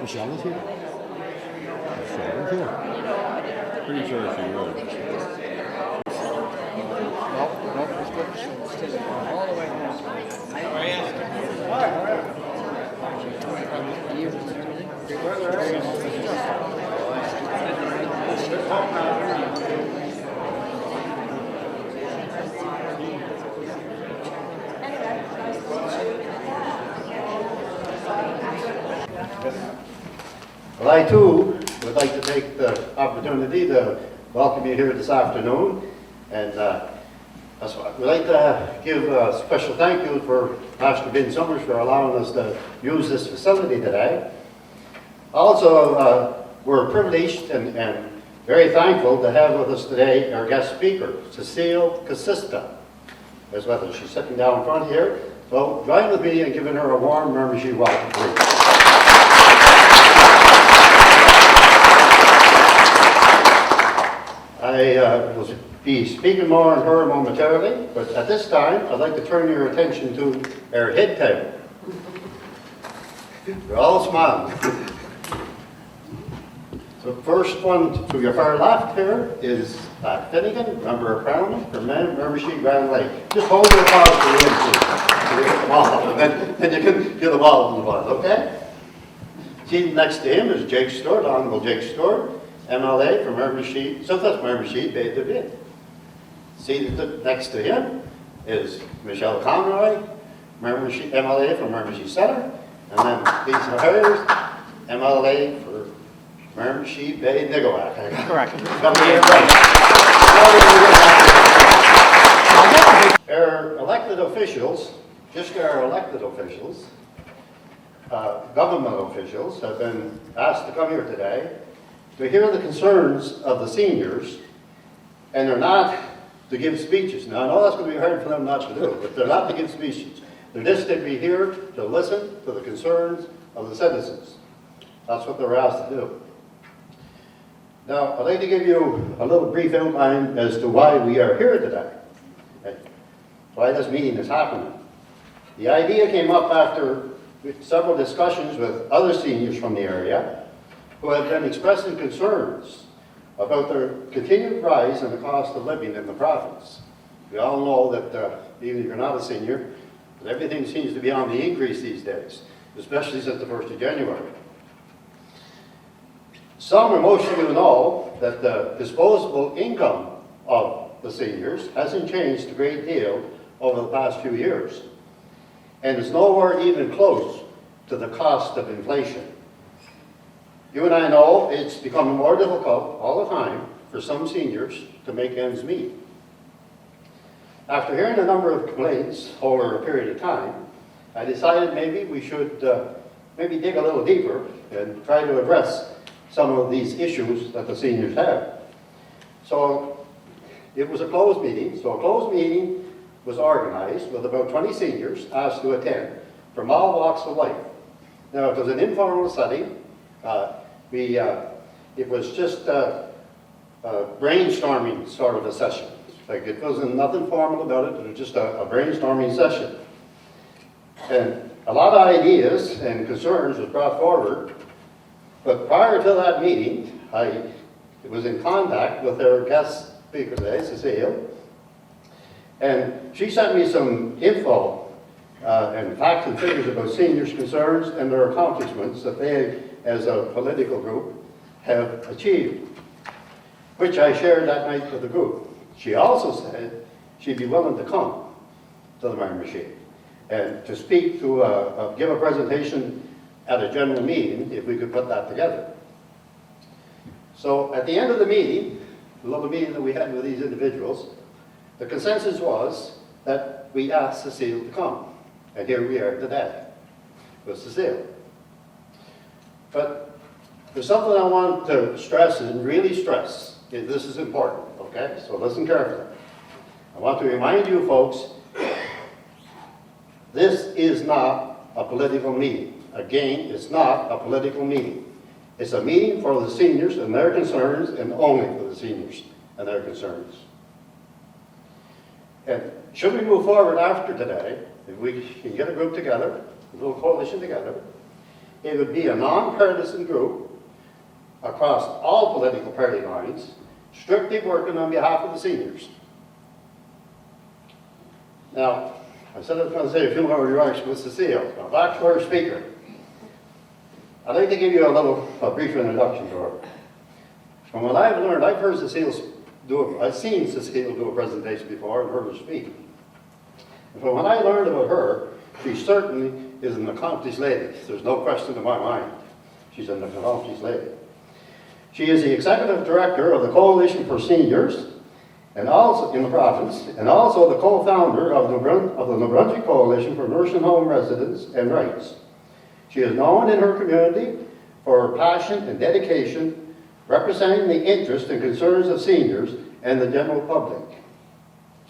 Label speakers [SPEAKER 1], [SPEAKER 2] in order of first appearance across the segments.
[SPEAKER 1] Michelle is here. Michelle is here.
[SPEAKER 2] Pretty sure she would.
[SPEAKER 3] Nope, it's good. All the way down.
[SPEAKER 4] Well, I too would like to take the opportunity to welcome you here this afternoon, and we'd like to give a special thank you for Pastor Ben Summers for allowing us to use this facility today. Also, we're privileged and very thankful to have with us today our guest speaker, Cecile Cassista, as well. She's sitting down in front here. So join with me in giving her a warm Miramichi welcome, please. I will be speaking more on her momentarily, but at this time, I'd like to turn your attention to our head table. You're all smiling. The first one to your far left here is Finnegan, member of Parliament for Miramichi Grand Lake. Just hold your applause for him, please. And then you can give the ball an applause, okay? Seated next to him is Jake Stewart, Honorable Jake Stewart, MLA from Miramichi, Southwest Miramichi, Medavie. Seated next to him is Michelle Conroy, Miramichi, MLA from Miramichi Center, and then Lisa Harris, MLA for Miramichi Bay Nigawak.
[SPEAKER 3] Correct.
[SPEAKER 4] Our elected officials, just our elected officials, government officials have been asked to come here today to hear the concerns of the seniors, and they're not to give speeches. Now, I know that's going to be hard for them not to do, but they're not to give speeches. They're just to be here to listen to the concerns of the citizens. That's what they're asked to do. Now, I'd like to give you a little brief outline as to why we are here today, and why this meeting is happening. The idea came up after several discussions with other seniors from the area who have been expressing concerns about the continued rise in the cost of living in the province. We all know that even if you're not a senior, that everything seems to be on the increase these days, especially since the 1st of January. Some are most of you know that the disposable income of the seniors hasn't changed a great deal over the past few years. And it's nowhere even close to the cost of inflation. You and I know it's becoming more difficult all the time for some seniors to make ends meet. After hearing a number of complaints over a period of time, I decided maybe we should maybe dig a little deeper and try to address some of these issues that the seniors have. So it was a closed meeting. So a closed meeting was organized with about 20 seniors asked to attend from all walks of life. Now, it was an informal setting. It was just a brainstorming sort of a session. Like, it wasn't nothing formal about it. It was just a brainstorming session. And a lot of ideas and concerns was brought forward. But prior to that meeting, I was in contact with our guest speaker today, Cecile, and she sent me some info and facts and figures about seniors' concerns and their accomplishments that they, as a political group, have achieved, which I shared that night with the group. She also said she'd be willing to come to the Miramichi and to speak to give a presentation at a general meeting if we could put that together. So at the end of the meeting, the little meeting that we had with these individuals, the consensus was that we asked Cecile to come. And here we are today with Cecile. But there's something I want to stress and really stress. This is important, okay? So listen carefully. I want to remind you folks, this is not a political meeting. Again, it's not a political meeting. It's a meeting for the seniors and their concerns, and only for the seniors and their concerns. And should we move forward after today, if we can get a group together, a little coalition together, it would be a non-partisan group across all political party lines, strictly working on behalf of the seniors. Now, I said I was going to say a few more remarks with Cecile. Now, back to our speaker. I'd like to give you a brief introduction to her. From what I've learned, I've seen Cecile do a presentation before and heard her speak. And from what I learned about her, she certainly is an accomplished lady. There's no question in my mind. She's an accomplished lady. She is the executive director of the Coalition for Seniors, and also in the province, and also the co-founder of the New Brunswick Coalition for Nursing Home Residents and Rights. She is known in her community for her passion and dedication, representing the interests and concerns of seniors and the general public.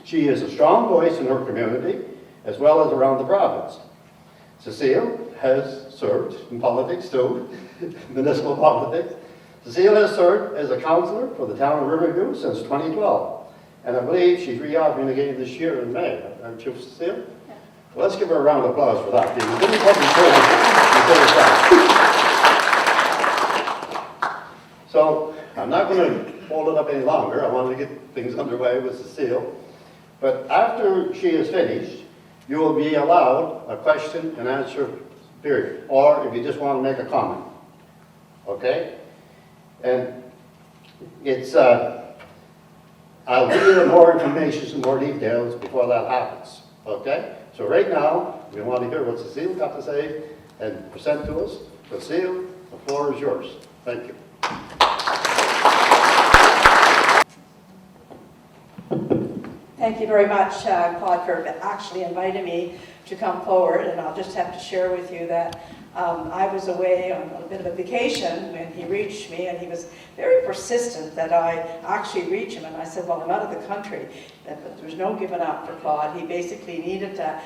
[SPEAKER 4] She is a strong voice in her community, as well as around the province. Cecile has served in politics too, municipal politics. Cecile has served as a councillor for the town of Riverview since 2012. And I believe she's re-upping again this year in May, aren't you, Cecile? Yeah. Well, let's give her a round of applause for that. So, I'm not going to hold it up any longer. I want to get things underway with Cecile. But after she is finished, you will be allowed a question and answer period, or if you just want to make a comment. Okay? And it's, I'll give you more information, some more details before that happens. Okay? So right now, we want to hear what Cecile got to say and present to us. Cecile, the floor is yours. Thank you.
[SPEAKER 5] Thank you very much, Claude, for actually inviting me to come forward. And I'll just have to share with you that I was away on a bit of a vacation when he reached me, and he was very persistent that I actually reach him. And I said, well, I'm out of the country. But there was no giving up for Claude. He basically needed a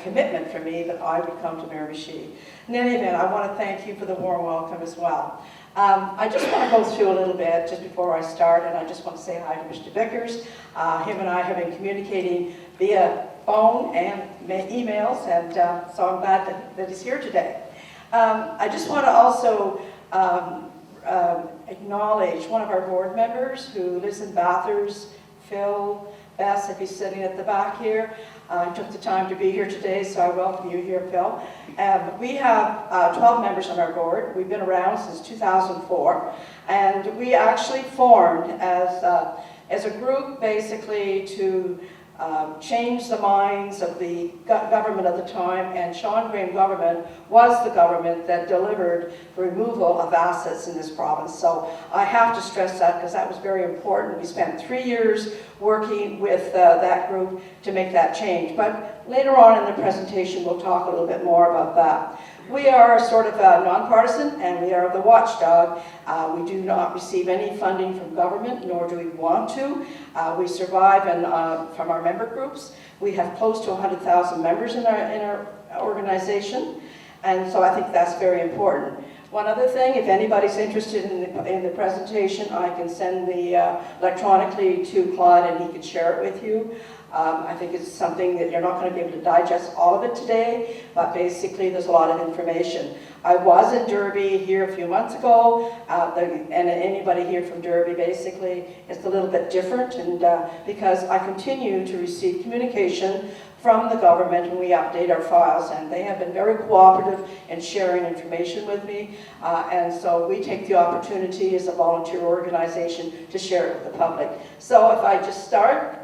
[SPEAKER 5] commitment from me that I would come to Miramichi. In any event, I want to thank you for the warm welcome as well. I just want to go through a little bit just before I start, and I just want to say hi to Mr. Vickers. Him and I have been communicating via phone and emails, and so I'm glad that he's here today. I just want to also acknowledge one of our board members who lives in Bathurst, Phil Bess, if he's sitting at the back here. Took the time to be here today, so I welcome you here, Phil. We have 12 members on our board. We've been around since 2004, and we actually formed as a group basically to changed the minds of the government at the time, and Sean Graham government was the government that delivered the removal of assets in this province. So I have to stress that because that was very important. We spent 3 years working with that group to make that change. But later on in the presentation, we'll talk a little bit more about that. We are sort of nonpartisan, and we are the watchdog. We do not receive any funding from government, nor do we want to. We survive from our member groups. We have close to 100,000 members in our organization, and so I think that's very important. One other thing, if anybody's interested in the presentation, I can send the electronically to Claude, and he can share it with you. I think it's something that you're not going to be able to digest all of it today, but basically there's a lot of information. I was in Derby here a few months ago, and anybody here from Derby basically is a little bit different, and because I continue to receive communication from the government and we update our files, and they have been very cooperative in sharing information with me, and so we take the opportunity as a volunteer organization to share it with the public. So if I just start.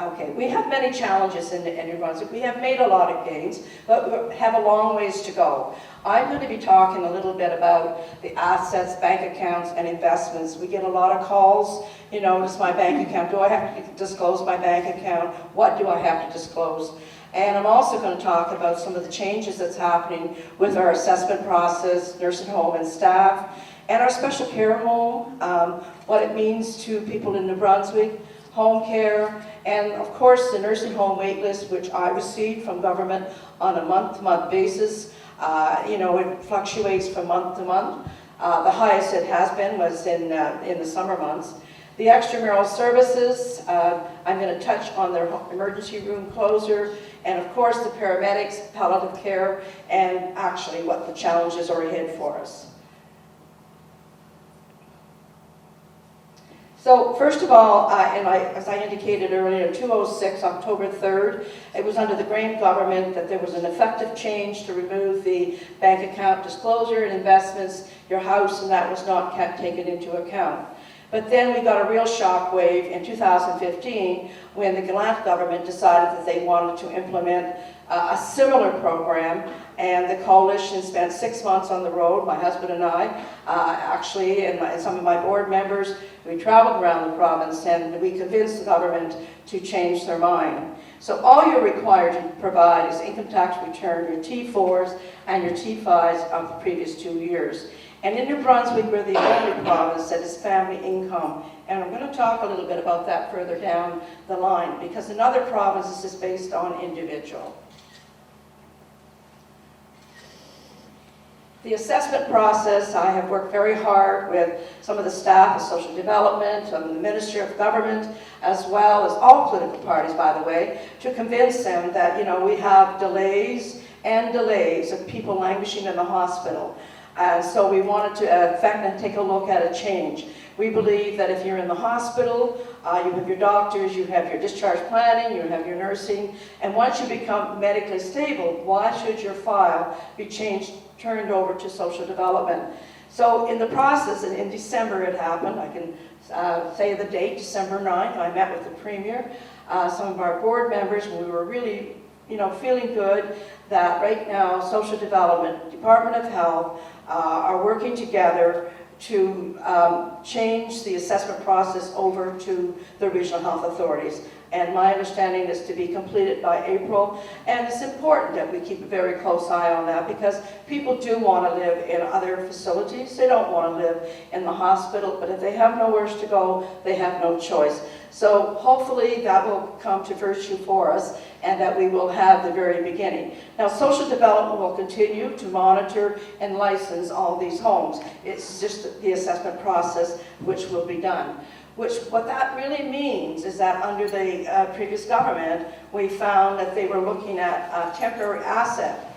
[SPEAKER 5] Okay, we have many challenges in New Brunswick. We have made a lot of gains, but we have a long ways to go. I'm going to be talking a little bit about the assets, bank accounts, and investments. We get a lot of calls, you know, does my bank account, do I have to disclose my bank account? What do I have to disclose? And I'm also going to talk about some of the changes that's happening with our assessment process, nursing home and staff, and our special care home, what it means to people in New Brunswick, home care, and of course the nursing home wait list, which I receive from government on a month-to-month basis. You know, it fluctuates from month to month. The highest it has been was in the summer months. The extramural services, I'm going to touch on their emergency room closure, and of course the paramedics, palliative care, and actually what the challenges are ahead for us. So first of all, as I indicated earlier, 2006, October 3rd, it was under the Graham government that there was an effective change to remove the bank account disclosure and investments, your house, and that was not taken into account. But then we got a real shockwave in 2015 when the Gallant government decided that they wanted to implement a similar program, and the coalition spent 6 months on the road, my husband and I, actually, and some of my board members. We traveled around the province and we convinced the government to change their mind. So all you're required to provide is income tax return, your T4s and your T5s of the previous 2 years. And in New Brunswick, we're the only province that is family income. And I'm going to talk a little bit about that further down the line, because in other provinces it's based on individual. The assessment process, I have worked very hard with some of the staff of social development, and the Ministry of Government, as well as all political parties, by the way, to convince them that, we have delays and delays of people languishing in the hospital. So we wanted to affect and take a look at a change. We believe that if you're in the hospital, you have your doctors, you have your discharge planning, you have your nursing, and once you become medically stable, why should your file be turned over to social development? So in the process, and in December it happened, I can say the date, December 9th, I met with the Premier, some of our board members, and we were really feeling good that right now social development, Department of Health are working together to change the assessment process over to the regional health authorities. And my understanding is to be completed by April. And it's important that we keep a very close eye on that, because people do want to live in other facilities. They don't want to live in the hospital, but if they have nowhere to go, they have no choice. So hopefully that will come to virtue for us, and that we will have the very beginning. Now, social development will continue to monitor and license all these homes. It's just the assessment process which will be done. What that really means is that under the previous government, we found that they were looking at temporary asset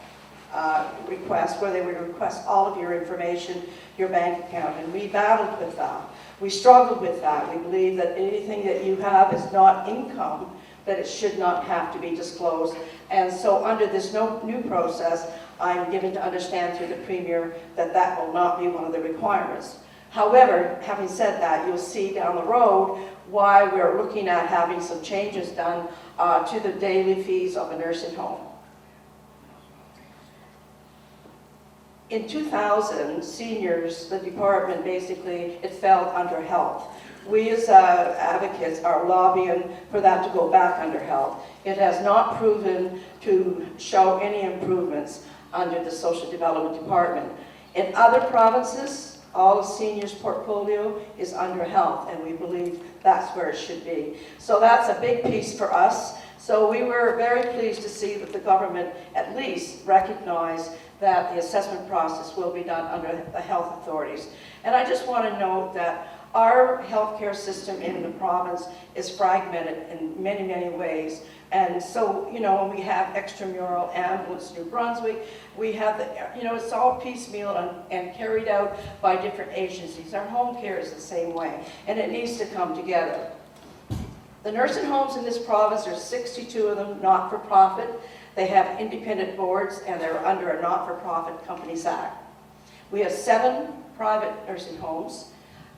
[SPEAKER 5] requests, where they would request all of your information, your bank account, and we battled with that. We struggled with that. We believe that anything that you have is not income, that it should not have to be disclosed. And so under this new process, I'm given to understand through the Premier that that will not be one of the requirements. However, having said that, you'll see down the road why we're looking at having some changes done to the daily fees of a nursing home. In 2000, seniors, the department basically, it fell under health. We as advocates are lobbying for that to go back under health. It has not proven to show any improvements under the social development department. In other provinces, all of seniors' portfolio is under health, and we believe that's where it should be. So that's a big piece for us. So we were very pleased to see that the government at least recognized that the assessment process will be done under the health authorities. And I just want to note that our healthcare system in the province is fragmented in many, many ways. And so, when we have extramural ambulance New Brunswick, we have it's all piecemeal and carried out by different agencies. Our home care is the same way, and it needs to come together. The nursing homes in this province, there's 62 of them, not-for-profit. They have independent boards, and they're under a Not-for-Profit Companies Act. We have 7 private nursing homes,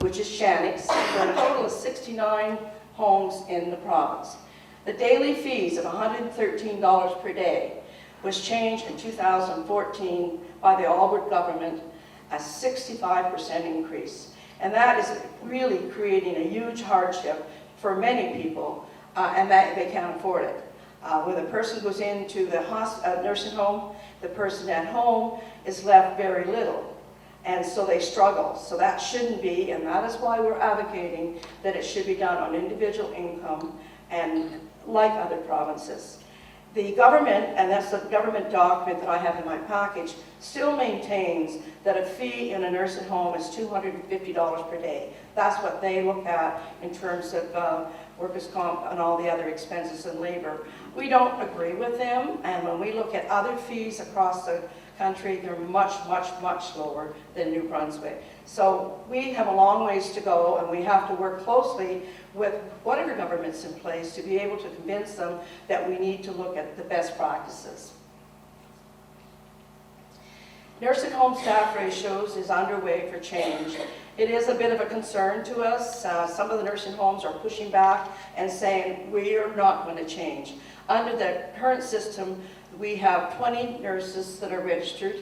[SPEAKER 5] which is Shannix, for a total of 69 homes in the province. The daily fees of $113 per day was changed in 2014 by the Alberta government, a 65% increase. And that is really creating a huge hardship for many people, and that they can't afford it. When the person goes into the nursing home, the person at home is left very little. And so they struggle. So that shouldn't be, and that is why we're advocating that it should be done on individual income and like other provinces. The government, and that's the government document that I have in my package, still maintains that a fee in a nursing home is $250 per day. That's what they look at in terms of workers' comp and all the other expenses and labor. We don't agree with them, and when we look at other fees across the country, they're much, much, much lower than New Brunswick. So we have a long ways to go, and we have to work closely with whatever government's in place to be able to convince them that we need to look at the best practices. Nursing home staff ratios is underway for change. It is a bit of a concern to us. Some of the nursing homes are pushing back and saying, we are not going to change. Under the current system, we have 20 nurses that are registered,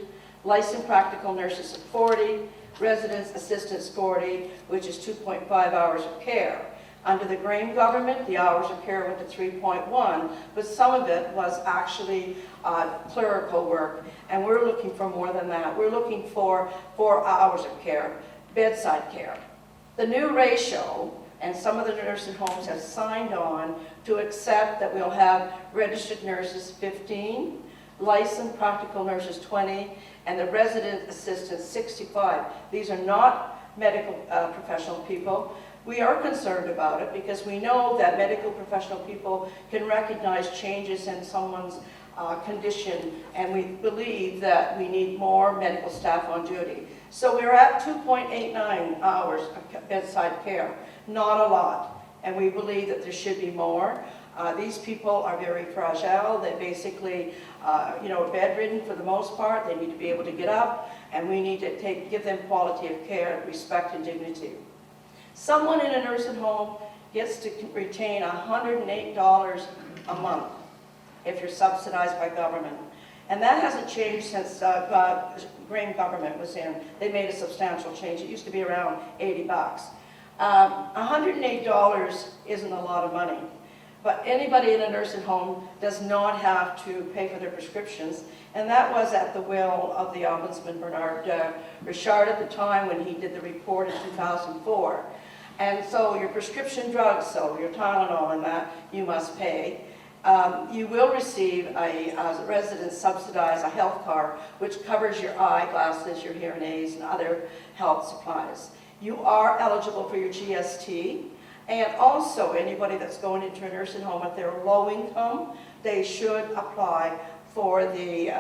[SPEAKER 5] licensed practical nurses of 40, residence assistants 40, which is 2.5 hours of care. Under the Graham government, the hours of care went to 3.1, but some of it was actually clerical work, and we're looking for more than that. We're looking for 4 hours of care, bedside care. The new ratio, and some of the nursing homes have signed on to accept that we'll have registered nurses 15, licensed practical nurses 20, and the resident assistants 65. These are not medical professional people. We are concerned about it because we know that medical professional people can recognize changes in someone's condition, and we believe that we need more medical staff on duty. So we're at 2.89 hours of bedside care, not a lot, and we believe that there should be more. These people are very fragile. They basically, bedridden for the most part. They need to be able to get up, and we need to give them quality of care, respect, and dignity. Someone in a nursing home gets to retain $108 a month if you're subsidized by government. And that hasn't changed since Graham government was in. They made a substantial change. It used to be around $80. $108 isn't a lot of money. But anybody in a nursing home does not have to pay for their prescriptions. And that was at the will of the Ombudsman, Bernard Richard, at the time when he did the report in 2004. And so your prescription drugs, so your Tylenol and that, you must pay. You will receive as a resident subsidized a health card, which covers your eyeglasses, your hearing aids, and other health supplies. You are eligible for your GST, and also anybody that's going into a nursing home, if they're low income, they should apply for the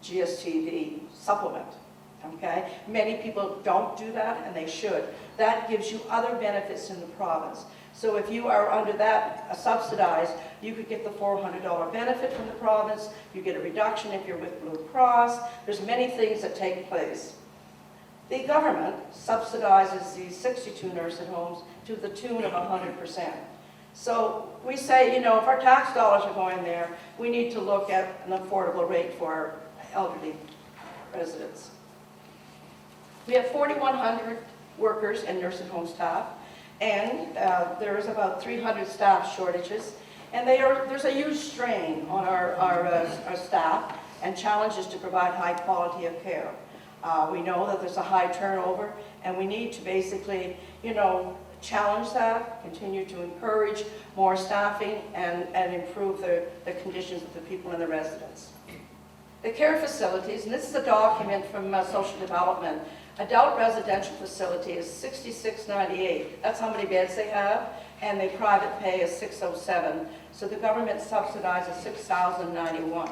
[SPEAKER 5] GST, the supplement. Okay? Many people don't do that, and they should. That gives you other benefits in the province. So if you are under that subsidized, you could get the $400 benefit from the province. You get a reduction if you're with Blue Cross. There's many things that take place. The government subsidizes these 62 nursing homes to the tune of 100%. So we say, if our tax dollars are going there, we need to look at an affordable rate for our elderly residents. We have 4,100 workers and nursing home staff, and there is about 300 staff shortages, and there's a huge strain on our staff and challenges to provide high quality of care. We know that there's a high turnover, and we need to basically, challenge that, continue to encourage more staffing, and improve the conditions of the people and the residents. The care facilities, and this is a document from Social Development. Adult residential facility is $66.98. That's how many beds they have, and the private pay is $607. So the government subsidizes $6,091.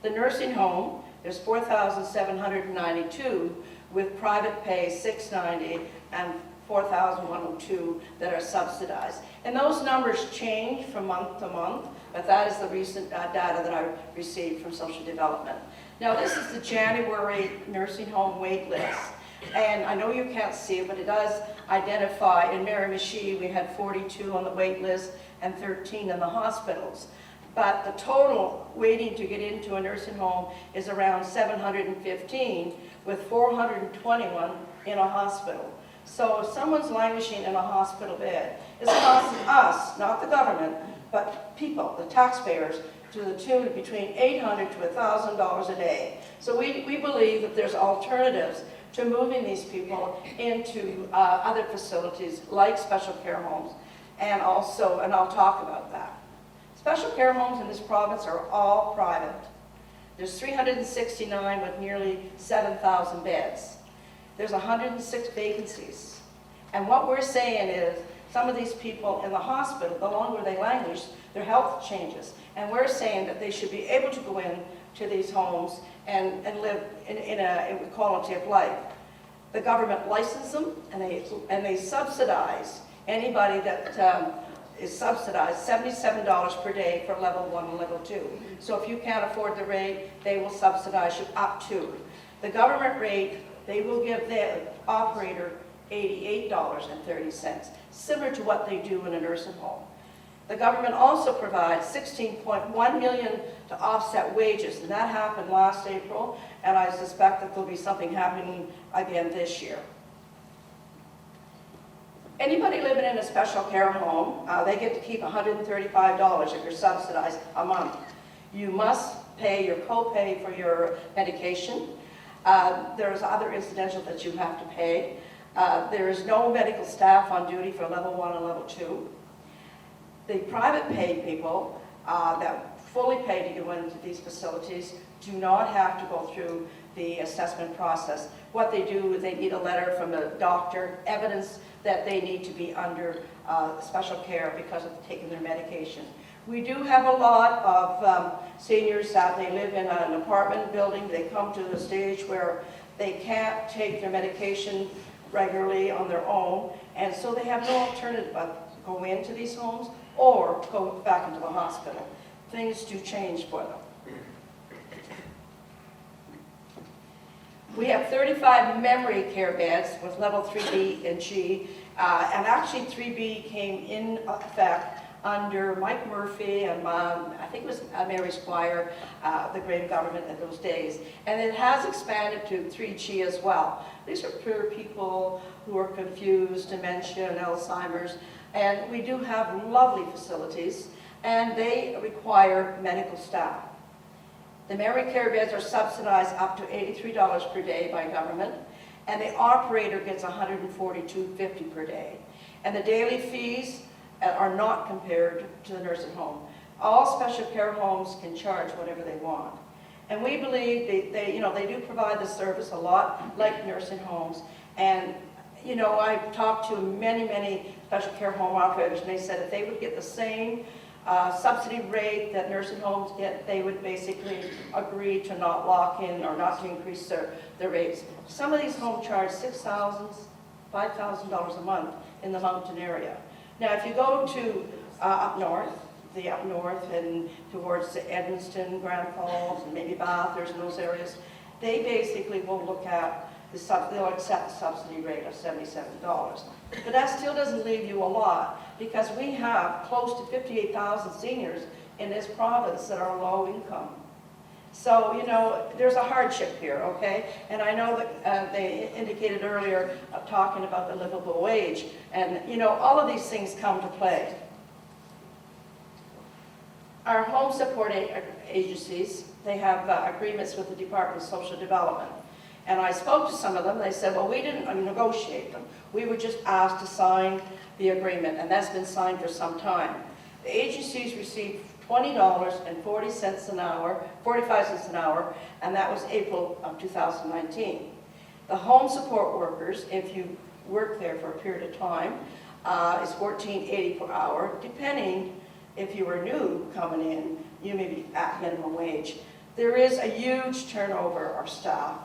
[SPEAKER 5] The nursing home, there's 4,792 with private pay $690 and 4,102 that are subsidized. And those numbers change from month to month, but that is the recent data that I received from Social Development. Now this is the January nursing home wait list. And I know you can't see it, but it does identify in Miramichi we had 42 on the wait list and 13 in the hospitals. But the total waiting to get into a nursing home is around 715, with 421 in a hospital. So if someone's languishing in a hospital bed, it's costing us, not the government, but people, the taxpayers, to the tune of between $800 to $1,000 a day. So we believe that there's alternatives to moving these people into other facilities like special care homes, and I'll talk about that. Special care homes in this province are all private. There's 369 with nearly 7,000 beds. There's 106 vacancies. And what we're saying is, some of these people in the hospital, the longer they languish, their health changes. And we're saying that they should be able to go in to these homes and live in a quality of life. The government licenses them, and they subsidize anybody that is subsidized $77 per day for level 1 and level 2. So if you can't afford the rate, they will subsidize you up to. The government rate, they will give the operator $88.30, similar to what they do in a nursing home. The government also provides $16.1 million to offset wages, and that happened last April, and I suspect that there'll be something happening again this year. Anybody living in a special care home, they get to keep $135 if you're subsidized a month. You must pay your copay for your medication. There's other incidentals that you have to pay. There is no medical staff on duty for level 1 and level 2. The private paid people that fully pay to go into these facilities do not have to go through the assessment process. What they do is they need a letter from the doctor, evidence that they need to be under special care because of taking their medication. We do have a lot of seniors that they live in an apartment building. They come to the stage where they can't take their medication regularly on their own, and so they have no alternative but to go into these homes or go back into the hospital. Things do change for them. We have 35 memory care beds with level 3B and G, and actually 3B came in effect under Mike Murphy and I think it was Mary Squire, the Graham government in those days. And it has expanded to 3G as well. These are for people who are confused, dementia and Alzheimer's. And we do have lovely facilities, and they require medical staff. The memory care beds are subsidized up to $83 per day by government, and the operator gets $142.50 per day. And the daily fees are not compared to the nursing home. All special care homes can charge whatever they want. And we believe they do provide the service a lot like nursing homes. And I've talked to many special care home operators, and they said if they would get the same subsidy rate that nursing homes get, they would basically agree to not lock in or not to increase their rates. Some of these homes charge $6,000, $5,000 a month in the mountain area. Now, if you go to up north and towards Edmonton, Grand Falls, and maybe Bathurst and those areas, they basically will look at they'll accept the subsidy rate of $77. But that still doesn't leave you a lot, because we have close to 58,000 seniors in this province that are low income. So, there's a hardship here, okay? And I know that they indicated earlier talking about the livable wage, and, all of these things come to play. Our home support agencies, they have agreements with the Department of Social Development. And I spoke to some of them. They said, well, we didn't negotiate them. We were just asked to sign the agreement, and that's been signed for some time. The agencies received $20.40 an hour, 45 cents an hour, and that was April of 2019. The home support workers, if you work there for a period of time, is $14.80 per hour. Depending if you were new coming in, you may be at minimum wage. There is a huge turnover of staff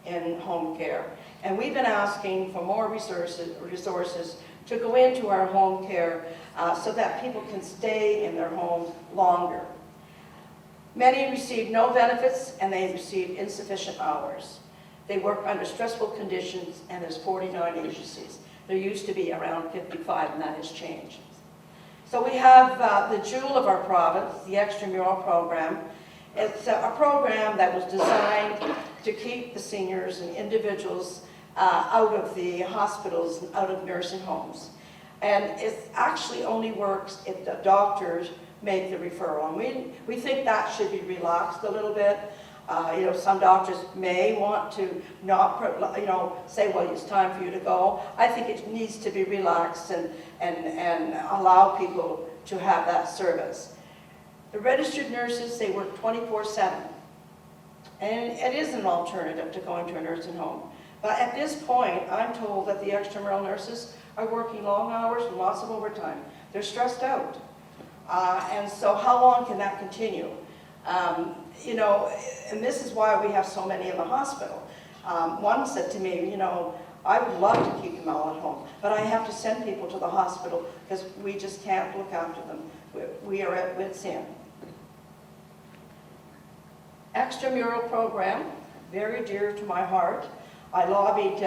[SPEAKER 5] in home care, and we've been asking for more resources to go into our home care so that people can stay in their homes longer. Many receive no benefits, and they receive insufficient hours. They work under stressful conditions, and there's 49 agencies. There used to be around 55, and that has changed. So we have the jewel of our province, the extramural program. It's a program that was designed to keep the seniors and individuals out of the hospitals and out of nursing homes. And it actually only works if the doctors make the referral. And we think that should be relaxed a little bit. Some doctors may want to not, say, well, it's time for you to go. I think it needs to be relaxed and allow people to have that service. The registered nurses, they work 24/7. And it is an alternative to going to a nursing home. But at this point, I'm told that the extramural nurses are working long hours and lots of overtime. They're stressed out. And so how long can that continue? You know, and this is why we have so many in the hospital. One said to me, you know, I would love to keep them all at home, but I have to send people to the hospital because we just can't look after them. We are at wit's end. Extramural program, very dear to my heart. I lobbied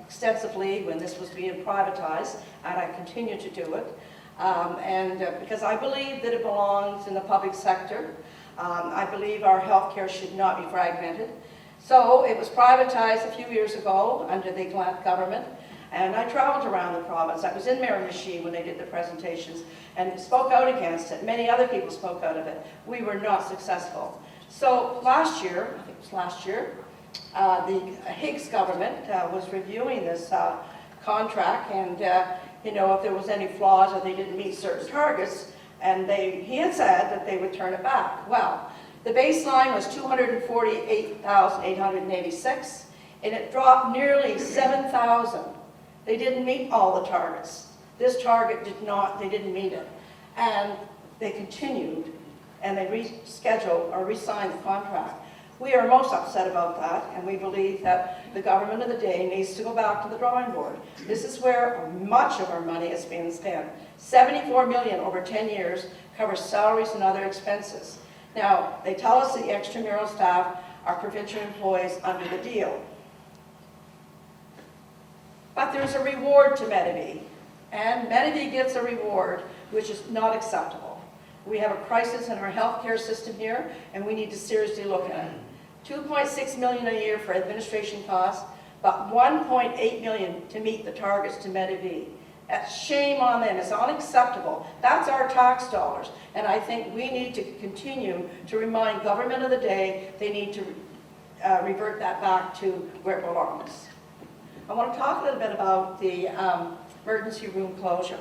[SPEAKER 5] extensively when this was being privatized, and I continue to do it. Because I believe that it belongs in the public sector. I believe our healthcare should not be fragmented. So it was privatized a few years ago under the government, and I traveled around the province. I was in Miramichi when they did the presentations and spoke out against it. Many other people spoke out of it. We were not successful. So last year, I think it was last year, the Higgs government was reviewing this contract, and you know, if there was any flaws or they didn't meet certain targets, and he had said that they would turn it back. Well, the baseline was 248,886, and it dropped nearly 7,000. They didn't meet all the targets. This target they didn't meet it. And they continued, and they rescheduled or re-signed the contract. We are most upset about that, and we believe that the government of the day needs to go back to the drawing board. This is where much of our money is being spent. 74 million over 10 years covers salaries and other expenses. Now, they tell us the extramural staff are provincial employees under the deal. But there's a reward to Medavie, and Medavie gets a reward which is not acceptable. We have a crisis in our healthcare system here, and we need to seriously look at it. 2.6 million a year for administration costs, but 1.8 million to meet the targets to Medavie. That's shame on them. It's unacceptable. That's our tax dollars, and I think we need to continue to remind government of the day they need to revert that back to where it belongs. I want to talk a little bit about the emergency room closure.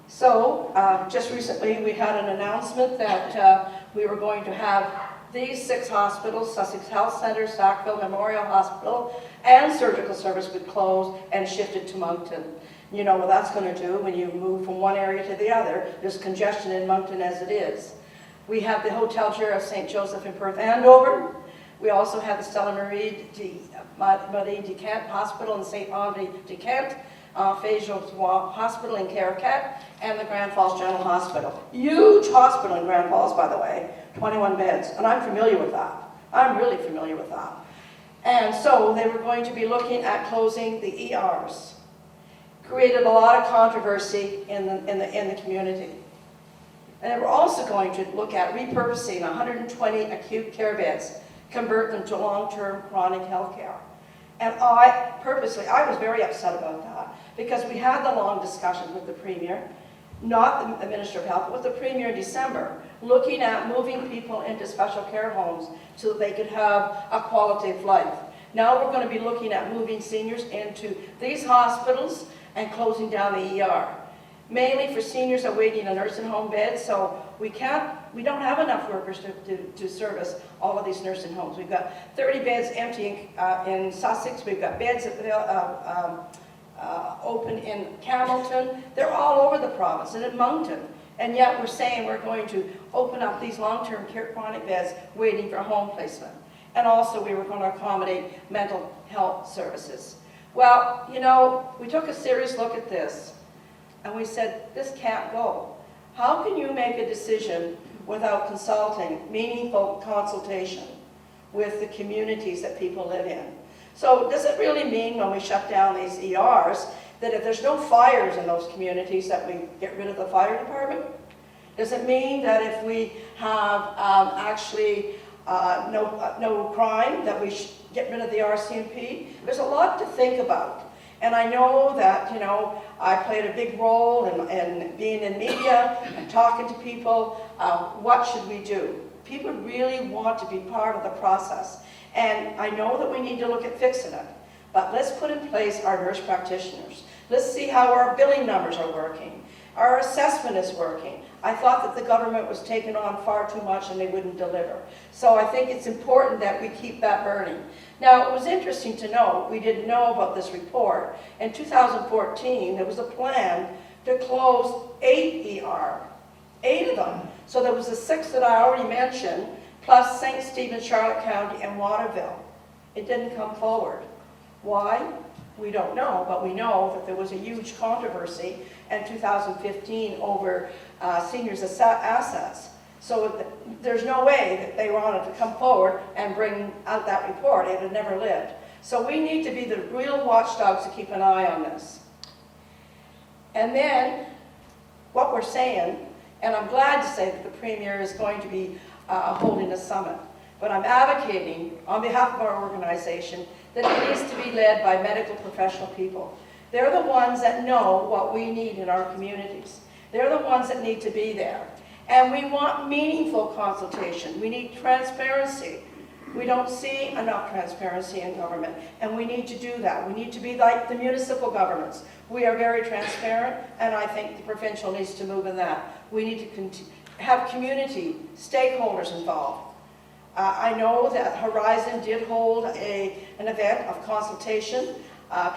[SPEAKER 5] So, just recently we had an announcement that we were going to have these 6 hospitals, Sussex Health Centre, Sackville Memorial Hospital, and Surgical Service would close and shifted to Moncton. You know what that's going to do when you move from one area to the other. There's congestion in Moncton as it is. We have the Hotel Jura of St. Joseph in Perth Andover. We also have the Stella Marie de Kent Hospital in St. Henri de Kent, Faisal Hospital in Caracat, and the Grand Falls General Hospital. Huge hospital in Grand Falls, by the way, 21 beds, and I'm familiar with that. I'm really familiar with that. And so they were going to be looking at closing the ERs. Created a lot of controversy in the community. And they were also going to look at repurposing 120 acute care beds, convert them to long-term chronic health care. And I was very upset about that, because we had the long discussions with the Premier, not the Minister of Health, but with the Premier in December, looking at moving people into special care homes so that they could have a quality of life. Now we're going to be looking at moving seniors into these hospitals and closing down the ER, mainly for seniors awaiting a nursing home bed, so we don't have enough workers to service all of these nursing homes. We've got 30 beds empty in Sussex. We've got beds open in Hamilton. They're all over the province and in Moncton. And yet we're saying we're going to open up these long-term care chronic beds waiting for home placement. And also we were going to accommodate mental health services. Well, you know, we took a serious look at this, and we said, this can't go. How can you make a decision without consulting, meaningful consultation with the communities that people live in? So does it really mean when we shut down these ERs that if there's no fires in those communities that we get rid of the fire department? Does it mean that if we have no crime that we get rid of the RCMP? There's a lot to think about. And I know that, you know, I played a big role in being in media and talking to people. What should we do? People really want to be part of the process. And I know that we need to look at fixing it. But let's put in place our nurse practitioners. Let's see how our billing numbers are working. Our assessment is working. I thought that the government was taking on far too much and they wouldn't deliver. So I think it's important that we keep that burning. Now, it was interesting to know, we didn't know about this report. In 2014, there was a plan to close 8 ER, 8 of them. So there was the 6 that I already mentioned, plus St. Stephen, Charlotte County, and Waterville. It didn't come forward. Why? We don't know, but we know that there was a huge controversy in 2015 over seniors' assets. So there's no way that they wanted to come forward and bring out that report. It had never lived. So we need to be the real watchdogs to keep an eye on this. And then what we're saying, and I'm glad to say that the Premier is going to be holding a summit, but I'm advocating on behalf of our organization that it needs to be led by medical professional people. They're the ones that know what we need in our communities. They're the ones that need to be there. And we want meaningful consultation. We need transparency. We don't see enough transparency in government, and we need to do that. We need to be like the municipal governments. We are very transparent, and I think the provincial needs to move in that. We need to have community stakeholders involved. I know that Horizon did hold an event of consultation.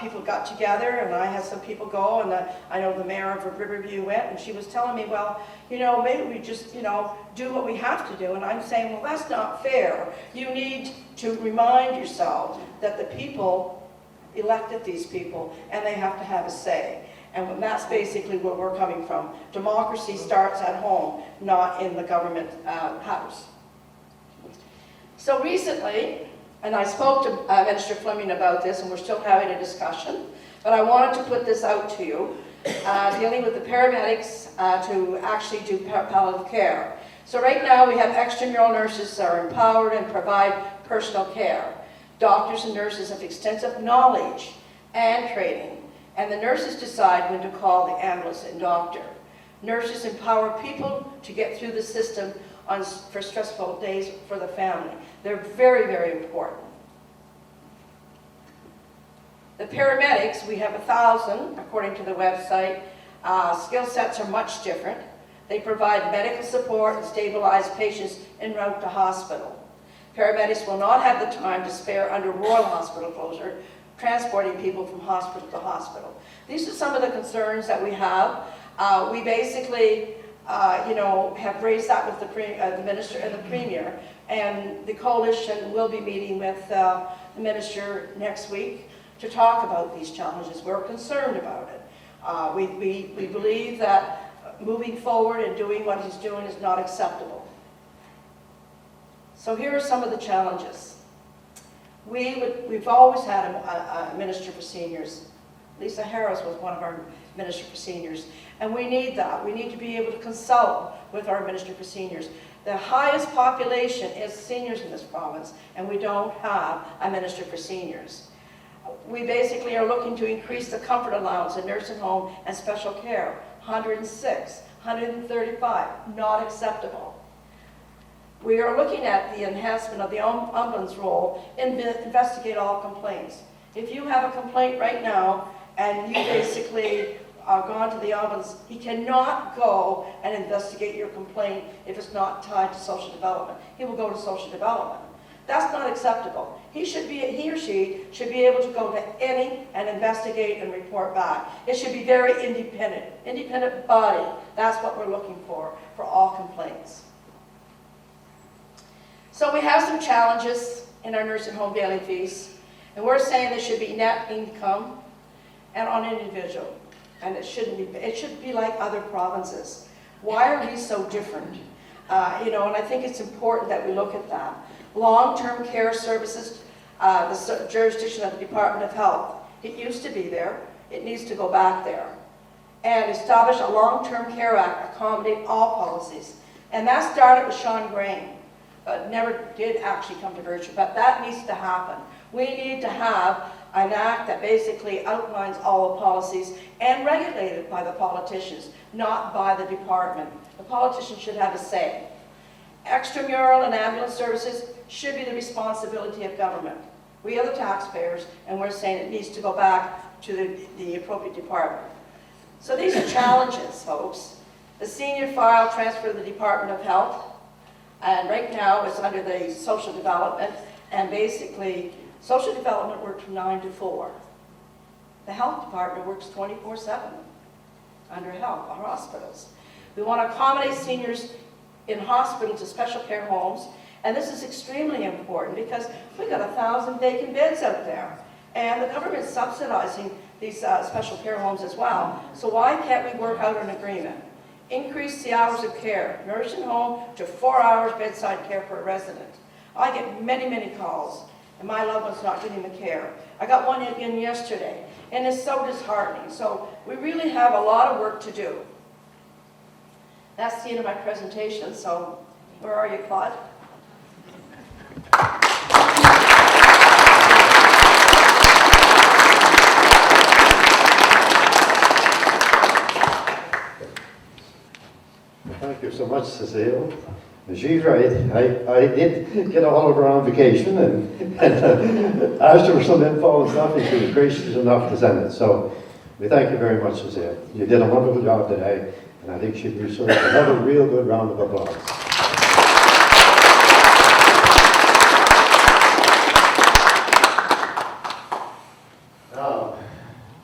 [SPEAKER 5] People got together, and I had some people go, and I know the mayor of Riverview went, and she was telling me, well, you know, maybe we just, you know, do what we have to do. And I'm saying, well, that's not fair. You need to remind yourself that the people elected these people, and they have to have a say. And that's basically where we're coming from. Democracy starts at home, not in the government house. So recently, and I spoke to Minister Fleming about this, and we're still having a discussion, but I wanted to put this out to you, dealing with the paramedics to actually do palliative care. So right now we have extramural nurses that are empowered and provide personal care. Doctors and nurses have extensive knowledge and training, and the nurses decide when to call the ambulance and doctor. Nurses empower people to get through the system for stressful days for the family. They're very, very important. The paramedics, we have 1,000, according to the website. Skill sets are much different. They provide medical support and stabilize patients en route to hospital. Paramedics will not have the time to spare under Royal Hospital closure, transporting people from hospital to hospital. These are some of the concerns that we have. We basically have raised that with the Minister and the Premier, and the coalition will be meeting with the Minister next week to talk about these challenges. We're concerned about it. We believe that moving forward and doing what he's doing is not acceptable. So here are some of the challenges. We've always had a Minister for Seniors. Lisa Harris was one of our Minister for Seniors. And we need that. We need to be able to consult with our Minister for Seniors. The highest population is seniors in this province, and we don't have a Minister for Seniors. We basically are looking to increase the comfort allowance in nursing home and special care. 106, 135, not acceptable. We are looking at the enhancement of the ombudsman's role in investigate all complaints. If you have a complaint right now and you basically gone to the ombudsman, he cannot go and investigate your complaint if it's not tied to social development. He will go to social development. That's not acceptable. He or she should be able to go to any and investigate and report back. It should be very independent body. That's what we're looking for all complaints. So we have some challenges in our nursing home daily fees, and we're saying there should be net income and on an individual. And it should be like other provinces. Why are we so different? And I think it's important that we look at that. Long-term care services, the jurisdiction of the Department of Health. It used to be there. It needs to go back there. And establish a long-term care act, accommodate all policies. And that started with Sean Grain, but never did actually come to virtue. But that needs to happen. We need to have an act that basically outlines all the policies and regulated by the politicians, not by the department. The politicians should have a say. Extramural and ambulance services should be the responsibility of government. We are the taxpayers, and we're saying it needs to go back to the appropriate department. So these are challenges, folks. The senior file transferred to the Department of Health, and right now it's under the social development, and basically social development works from 9 to 4. The health department works 24/7 under health, our hospitals. We want to accommodate seniors in hospitals to special care homes, and this is extremely important because we've got 1,000 vacant beds out there, and the government's subsidizing these special care homes as well. So why can't we work out an agreement? Increase the hours of care, nursing home to 4 hours bedside care per resident. I get many, many calls, and my loved one's not getting the care. I got one again yesterday, and it's so disheartening. So we really have a lot of work to do. That's the end of my presentation, so where are you, Claude?
[SPEAKER 4] Thank you so much, Cecile. She's right. I did get a hold of her on vacation and asked her for some info and stuff, and she was gracious enough to send it. So we thank you very much, Cecile. You did a wonderful job today, and I think she deserves another real good round of applause. Now,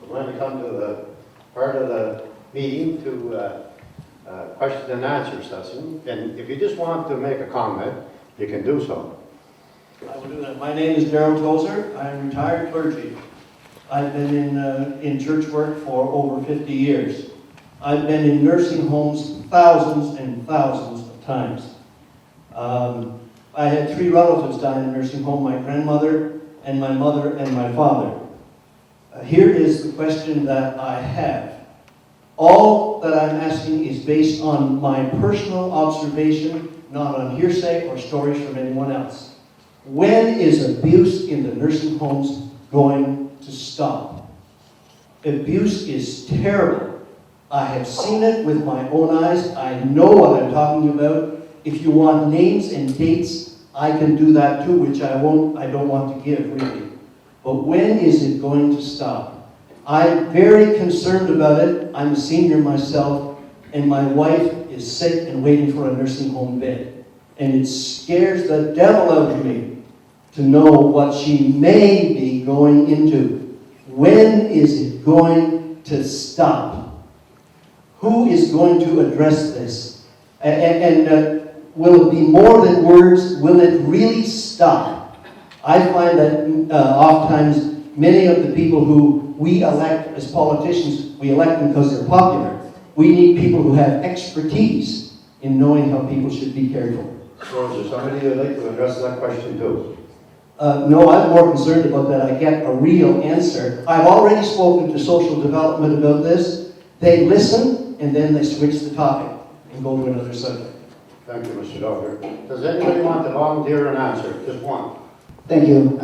[SPEAKER 4] we're going to come to the part of the meeting to question and answer session, and if you just want to make a comment, you can do so.
[SPEAKER 6] I will do that. My name is Darrell Tozer. I am retired clergy. I've been in church work for over 50 years. I've been in nursing homes thousands and thousands of times. I had 3 relatives die in a nursing home, my grandmother and my mother and my father. Here is the question that I have. All that I'm asking is based on my personal observation, not on hearsay or stories from anyone else. When is abuse in the nursing homes going to stop? Abuse is terrible. I have seen it with my own eyes. I know what I'm talking about. If you want names and dates, I can do that too, which I don't want to give, really. But when is it going to stop? I'm very concerned about it. I'm a senior myself, and my wife is sick and waiting for a nursing home bed. And it scares the devil out of me to know what she may be going into. When is it going to stop? Who is going to address this? And will it be more than words? Will it really stop? I find that oftentimes many of the people who we elect as politicians, we elect them because they're popular. We need people who have expertise in knowing how people should be cared for.
[SPEAKER 4] So is there somebody who would like to address that question too?
[SPEAKER 6] No, I'm more concerned about that I get a real answer. I've already spoken to social development about this. They listen, and then they switch the topic and go to another subject.
[SPEAKER 4] Thank you, Mr. Dover. Does anybody want to volunteer an answer? Just one.
[SPEAKER 7] Thank you.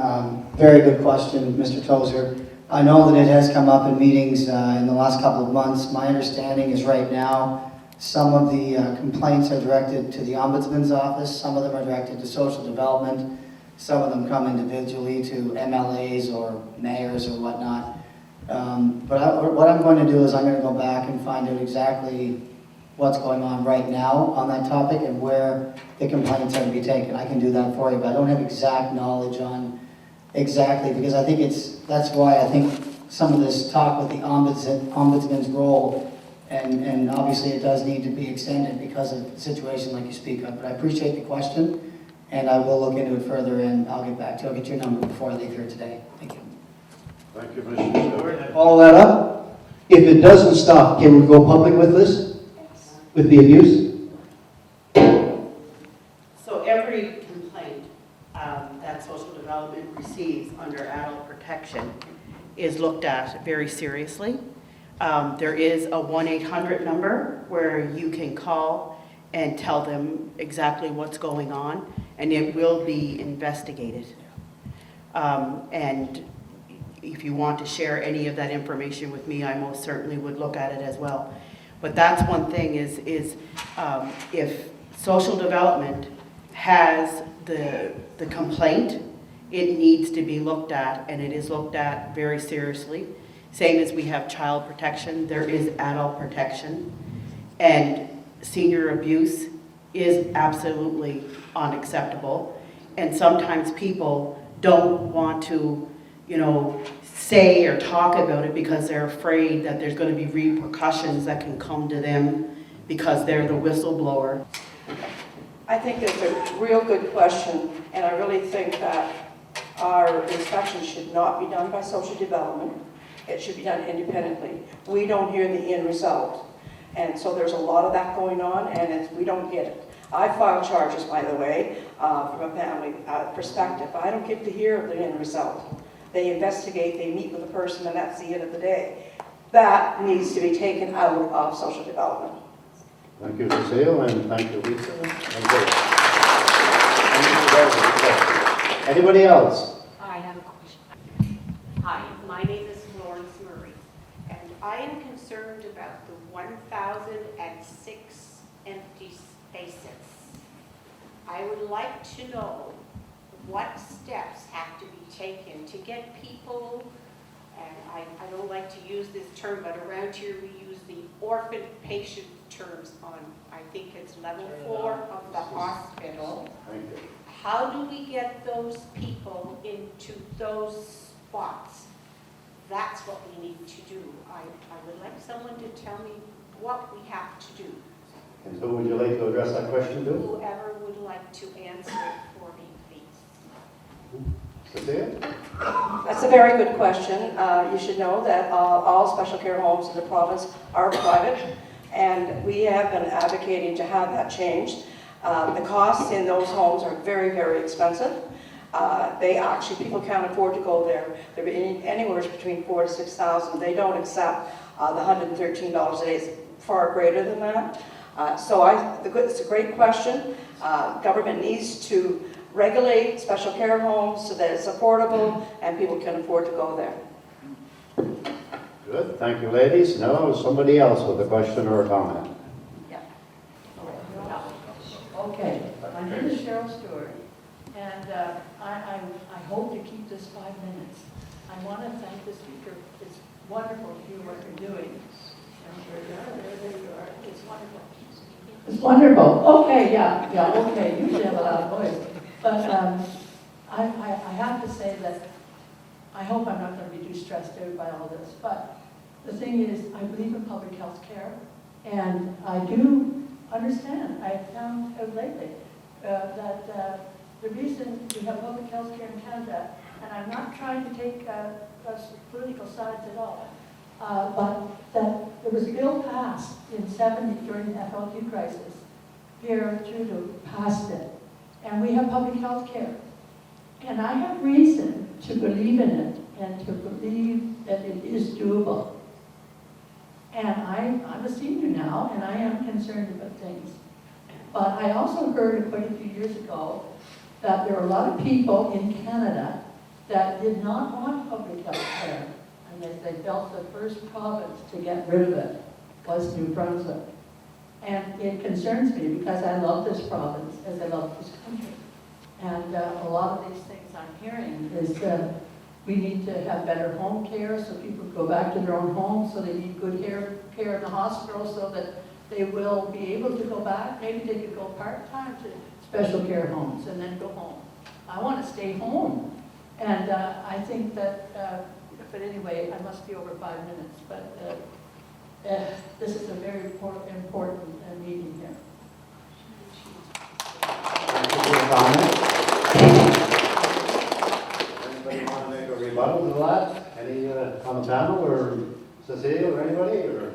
[SPEAKER 7] Very good question, Mr. Tozer. I know that it has come up in meetings in the last couple of months. My understanding is right now some of the complaints are directed to the Ombudsman's office, some of them are directed to social development, some of them come individually to MLAs or mayors or whatnot. But what I'm going to do is I'm going to go back and find out exactly what's going on right now on that topic and where the complaints are to be taken. I can do that for you, but I don't have exact knowledge on exactly, because I think that's why I think some of this talk with the ombudsman's role, and obviously it does need to be extended because of the situation like you speak of. But I appreciate the question, and I will look into it further, and I'll get back to you. I'll get your number before I leave here today. Thank you.
[SPEAKER 4] Thank you, Mr. Stewart.
[SPEAKER 6] Can I follow that up? If it doesn't stop, can we go public with this? With the abuse?
[SPEAKER 8] So every complaint that social development receives under adult protection is looked at very seriously. There is a 1-800 number where you can call and tell them exactly what's going on, and it will be investigated. And if you want to share any of that information with me, I most certainly would look at it as well. But that's one thing is if social development has the complaint, it needs to be looked at, and it is looked at very seriously. Same as we have child protection, there is adult protection. And senior abuse is absolutely unacceptable. And sometimes people don't want to, say or talk about it because they're afraid that there's going to be repercussions that can come to them because they're the whistleblower.
[SPEAKER 5] I think it's a real good question, and I really think that our inspection should not be done by social development. It should be done independently. We don't hear the end result. And so there's a lot of that going on, and we don't get it. I file charges, by the way, from a family perspective. I don't get to hear the end result. They investigate, they meet with the person, and that's the end of the day. That needs to be taken out of social development.
[SPEAKER 4] Thank you, Cecile, and thank you, Lisa. Anybody else?
[SPEAKER 9] I have a question. Hi, my name is Florence Murray, and I am concerned about the 1,006 empty spaces. I would like to know what steps have to be taken to get people, and I don't like to use this term, but around here we use the orphan patient terms on, I think it's level 4 of the hospital.
[SPEAKER 4] Thank you.
[SPEAKER 9] How do we get those people into those spots? That's what we need to do. I would like someone to tell me what we have to do.
[SPEAKER 4] And who would you like to address that question to?
[SPEAKER 9] Whoever would like to answer it for me, please.
[SPEAKER 4] Cecile?
[SPEAKER 5] That's a very good question. You should know that all special care homes in the province are private, and we have been advocating to have that changed. The costs in those homes are very, very expensive. People can't afford to go there. They're anywhere between $4,000 to $6,000. They don't accept the $113 a day. It's far greater than that. It's a great question. Government needs to regulate special care homes so that it's affordable and people can afford to go there.
[SPEAKER 4] Good, thank you, ladies. Now, somebody else with a question or a comment.
[SPEAKER 10] Okay, my name is Cheryl Stewart, and I hope to keep this 5 minutes. I want to thank the speaker. It's wonderful to hear what you're doing. There you are. It's wonderful. It's wonderful. Okay, yeah, okay. Usually have a loud voice. But I have to say that I hope I'm not going to be too stressed out by all this. But the thing is, I believe in public health care, and I do understand. I found out lately that the reason we have public health care in Canada, and I'm not trying to take political sides at all, but that there was a bill passed in '70 during the FLQ crisis. Pierre Trudeau passed it, and we have public health care. And I have reason to believe in it and to believe that it is doable. And I'm a senior now, and I am concerned about things. But I also heard quite a few years ago that there were a lot of people in Canada that did not want public health care, and that they felt the first province to get rid of it was New Brunswick. And it concerns me because I love this province as I love this country. And a lot of these things I'm hearing is we need to have better home care so people go back to their own homes, so they need good care in the hospital so that they will be able to go back. Maybe they could go part-time to special care homes and then go home. I want to stay home. And I think that, but anyway, I must be over 5 minutes, but this is a very important meeting here.
[SPEAKER 4] Thank you for your comment. Anybody want to make a rebuttal to that? Any on the panel, or Cecile, or anybody? Or?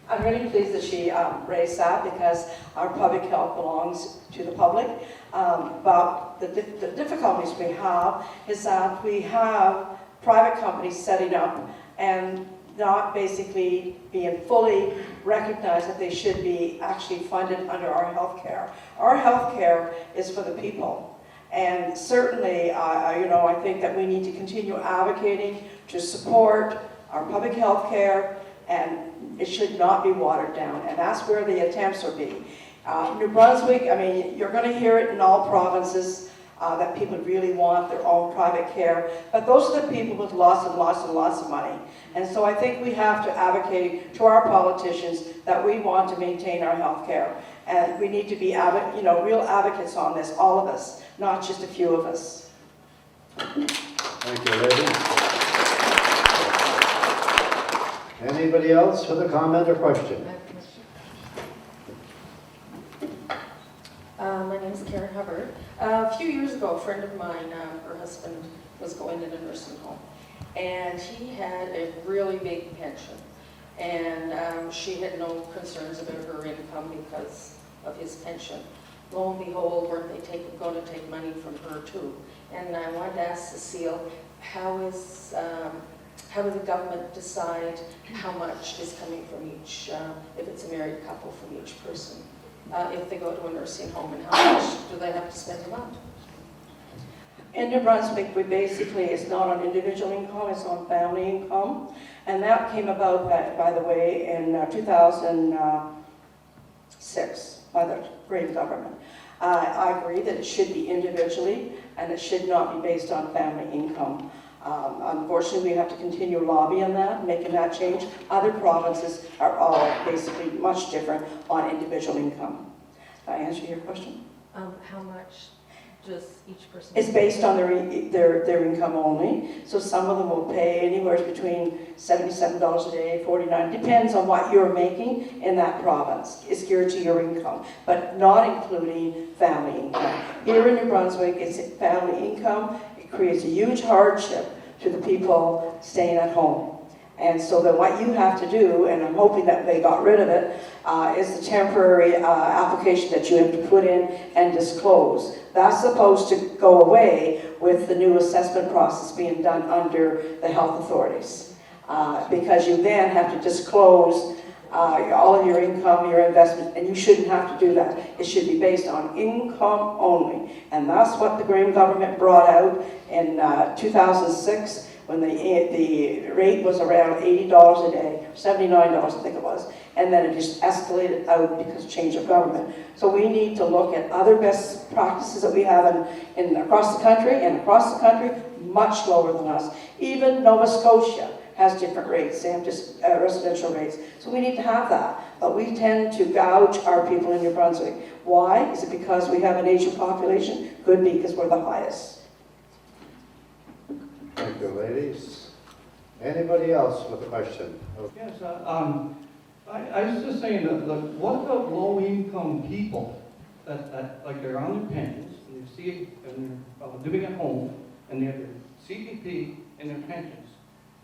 [SPEAKER 5] I'm really pleased that she raised that because our public health belongs to the public. But the difficulties we have is that we have private companies setting up and not basically being fully recognized that they should be actually funded under our health care. Our health care is for the people. And certainly, I think that we need to continue advocating to support our public health care, and it should not be watered down. And that's where the attempts will be. New Brunswick, you're going to hear it in all provinces. that people really want their own private care. But those are the people with lots and lots and lots of money. And so I think we have to advocate to our politicians that we want to maintain our health care. And we need to be real advocates on this, all of us, not just a few of us.
[SPEAKER 4] Thank you, lady. Anybody else with a comment or question?
[SPEAKER 11] My name is Karen Hubbard. A few years ago, a friend of mine, her husband was going in a nursing home, and he had a really big pension, and she had no concerns about her income because of his pension. Lo and behold, weren't they going to take money from her too? And I wanted to ask Cecile, how does the government decide how much is coming from each, if it's a married couple, from each person? If they go to a nursing home, and how much do they have to spend a month?
[SPEAKER 5] In New Brunswick, we basically, it's not on individual income, it's on family income. And that came about, by the way, in 2006 by the Green government. I agree that it should be individually, and it should not be based on family income. Unfortunately, we have to continue lobbying that, making that change. Other provinces are all basically much different on individual income. Did I answer your question?
[SPEAKER 11] How much does each person?
[SPEAKER 5] It's based on their income only. So some of them will pay anywhere between $77 a day, $49. Depends on what you're making in that province. It's geared to your income, but not including family income. Here in New Brunswick, it's family income. Creates a huge hardship to the people staying at home. And so then what you have to do, and I'm hoping that they got rid of it, is the temporary application that you have to put in and disclose. That's supposed to go away with the new assessment process being done under the health authorities. Because you then have to disclose all of your income, your investment, and you shouldn't have to do that. It should be based on income only. And that's what the Green government brought out in 2006 when the rate was around $80 a day, $79 I think it was, and then it just escalated out because of change of government. So we need to look at other best practices that we have in across the country, and across the country, much lower than us. Even Nova Scotia has different rates. They have just residential rates. So we need to have that. But we tend to gouge our people in New Brunswick. Why? Is it because we have an aging population? Could be because we're the highest.
[SPEAKER 4] Thank you, ladies. Anybody else with a question?
[SPEAKER 6] Yes, I was just saying that, what about low-income people that like they're on their pensions and they're living at home and they have their CPP and their pensions.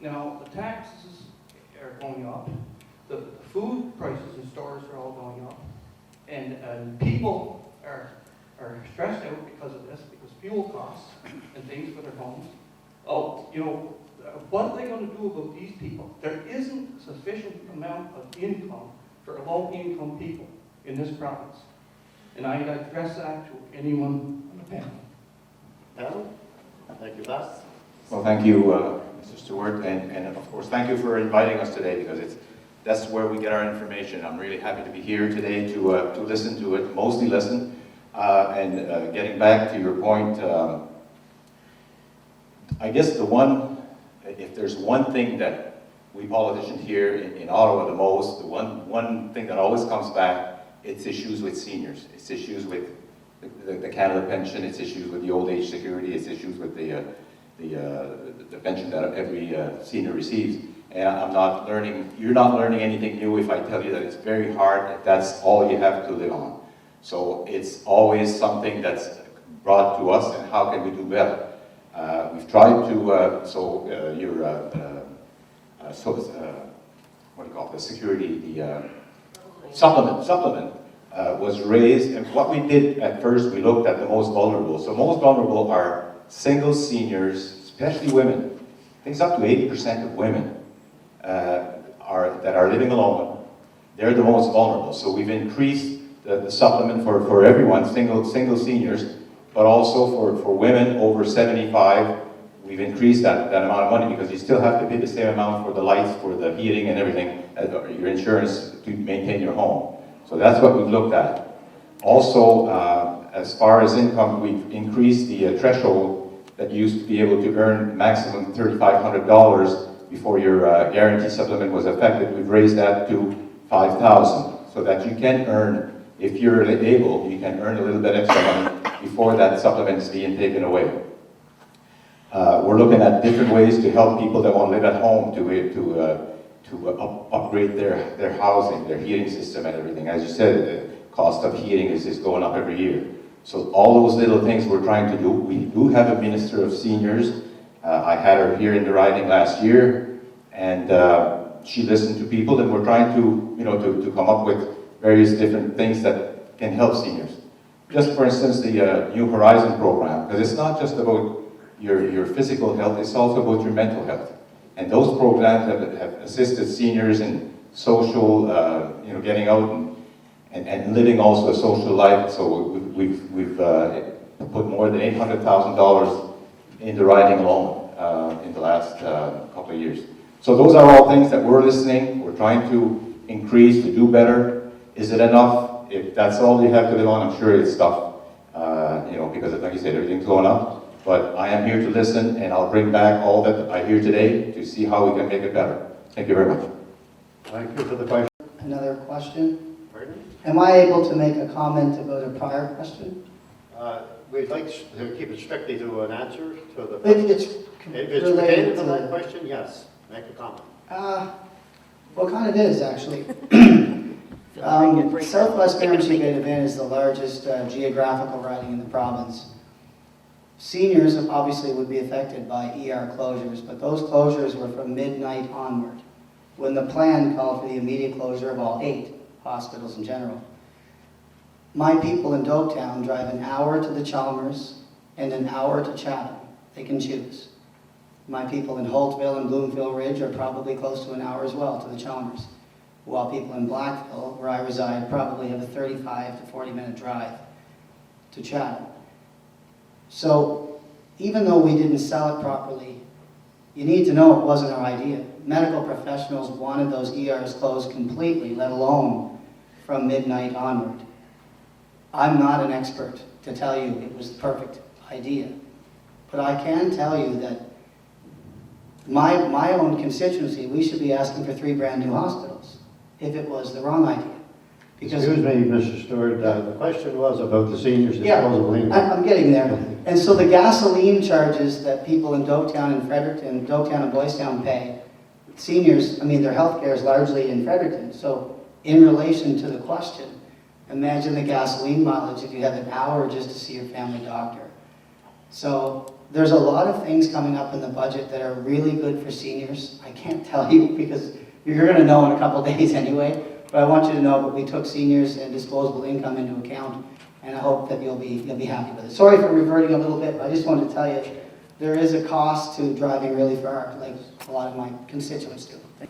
[SPEAKER 6] Now the taxes are going up, the food prices in stores are all going up, and people are stressed out because of this, because fuel costs and things for their homes. Oh, what are they going to do about these people? There isn't sufficient amount of income for low-income people in this province. And I address that to anyone on the panel.
[SPEAKER 4] Alan? Thank you, Beth.
[SPEAKER 12] Well, thank you, Mr. Stewart, and of course, thank you for inviting us today, because that's where we get our information. I'm really happy to be here today to listen to it, mostly listen, and getting back to your point, I guess if there's one thing that we politicians here in Ottawa the most, the one thing that always comes back, it's issues with seniors. It's issues with the Canada pension, it's issues with the old age security, it's issues with the pension that every senior receives. And you're not learning anything new if I tell you that it's very hard if that's all you have to live on. So it's always something that's brought to us, and how can we do better? We've tried to, what do you call it, the security, the supplement was raised, and what we did at first, we looked at the most vulnerable. So most vulnerable are single seniors, especially women. I think it's up to 80% of women that are living alone. They're the most vulnerable. So we've increased the supplement for everyone, single seniors, but also for women over 75, we've increased that amount of money, because you still have to pay the same amount for the lights, for the heating and everything, your insurance to maintain your home. So that's what we've looked at. Also, As far as income, we've increased the threshold that you used to be able to earn maximum $3,500 before your guarantee supplement was affected. We've raised that to $5,000 so that you can earn, if you're able, you can earn a little bit extra money before that supplement is being taken away. We're looking at different ways to help people that want to live at home to upgrade their housing, their heating system and everything. As you said, the cost of heating is going up every year. So all those little things we're trying to do. We do have a Minister of Seniors. I had her here in the riding last year, and she listened to people, and we're trying to come up with various different things that can help seniors. Just for instance, the New Horizon program, because it's not just about your physical health, it's also about your mental health. And those programs have assisted seniors in social, getting out and living also a social life. So we've put more than $800,000 in the riding alone in the last couple of years. So those are all things that we're listening. We're trying to increase, to do better. Is it enough? If that's all you have to live on, I'm sure it's tough. Because like you said, everything's going up. But I am here to listen, and I'll bring back all that I hear today to see how we can make it better. Thank you very much.
[SPEAKER 4] Thank you for the question.
[SPEAKER 7] Another question?
[SPEAKER 4] Pardon?
[SPEAKER 7] Am I able to make a comment about a prior question?
[SPEAKER 4] We'd like to keep it strictly to an answer to the
[SPEAKER 7] If
[SPEAKER 4] If it's related to that question, yes, make a comment.
[SPEAKER 7] Well, kind of is, actually. Southwest Miramichi Medavie is the largest geographical riding in the province. Seniors obviously would be affected by ER closures, but those closures were from midnight onward, when the plan called for the immediate closure of all 8 hospitals in general. My people in Dogtown drive an hour to the Chalmers and an hour to Chatham. They can choose. My people in Holtville and Bloomfield Ridge are probably close to an hour as well to the Chalmers, while people in Blackville, where I reside, probably have a 35 to 40-minute drive to Chatham. So even though we didn't sell it properly, you need to know it wasn't our idea. Medical professionals wanted those ERs closed completely, let alone from midnight onward. I'm not an expert to tell you it was the perfect idea, but I can tell you that my own constituency, we should be asking for 3 brand new hospitals if it was the wrong idea. Because
[SPEAKER 4] Excuse me, Mr. Stewart, the question was about the seniors'
[SPEAKER 7] yeah,
[SPEAKER 4] disposable income.
[SPEAKER 7] I'm getting there. And so the gasoline charges that people in Dogtown and Fredericton, Dogtown and Boystown pay, seniors, their health care is largely in Fredericton. So in relation to the question, imagine the gasoline mileage if you have an hour just to see your family doctor. So there's a lot of things coming up in the budget that are really good for seniors. I can't tell you because you're going to know in a couple days anyway. But I want you to know that we took seniors and disposable income into account, and I hope that you'll be happy with it. Sorry for reverting a little bit, but I just wanted to tell you there is a cost to driving really far, like a lot of my constituents do.
[SPEAKER 4] I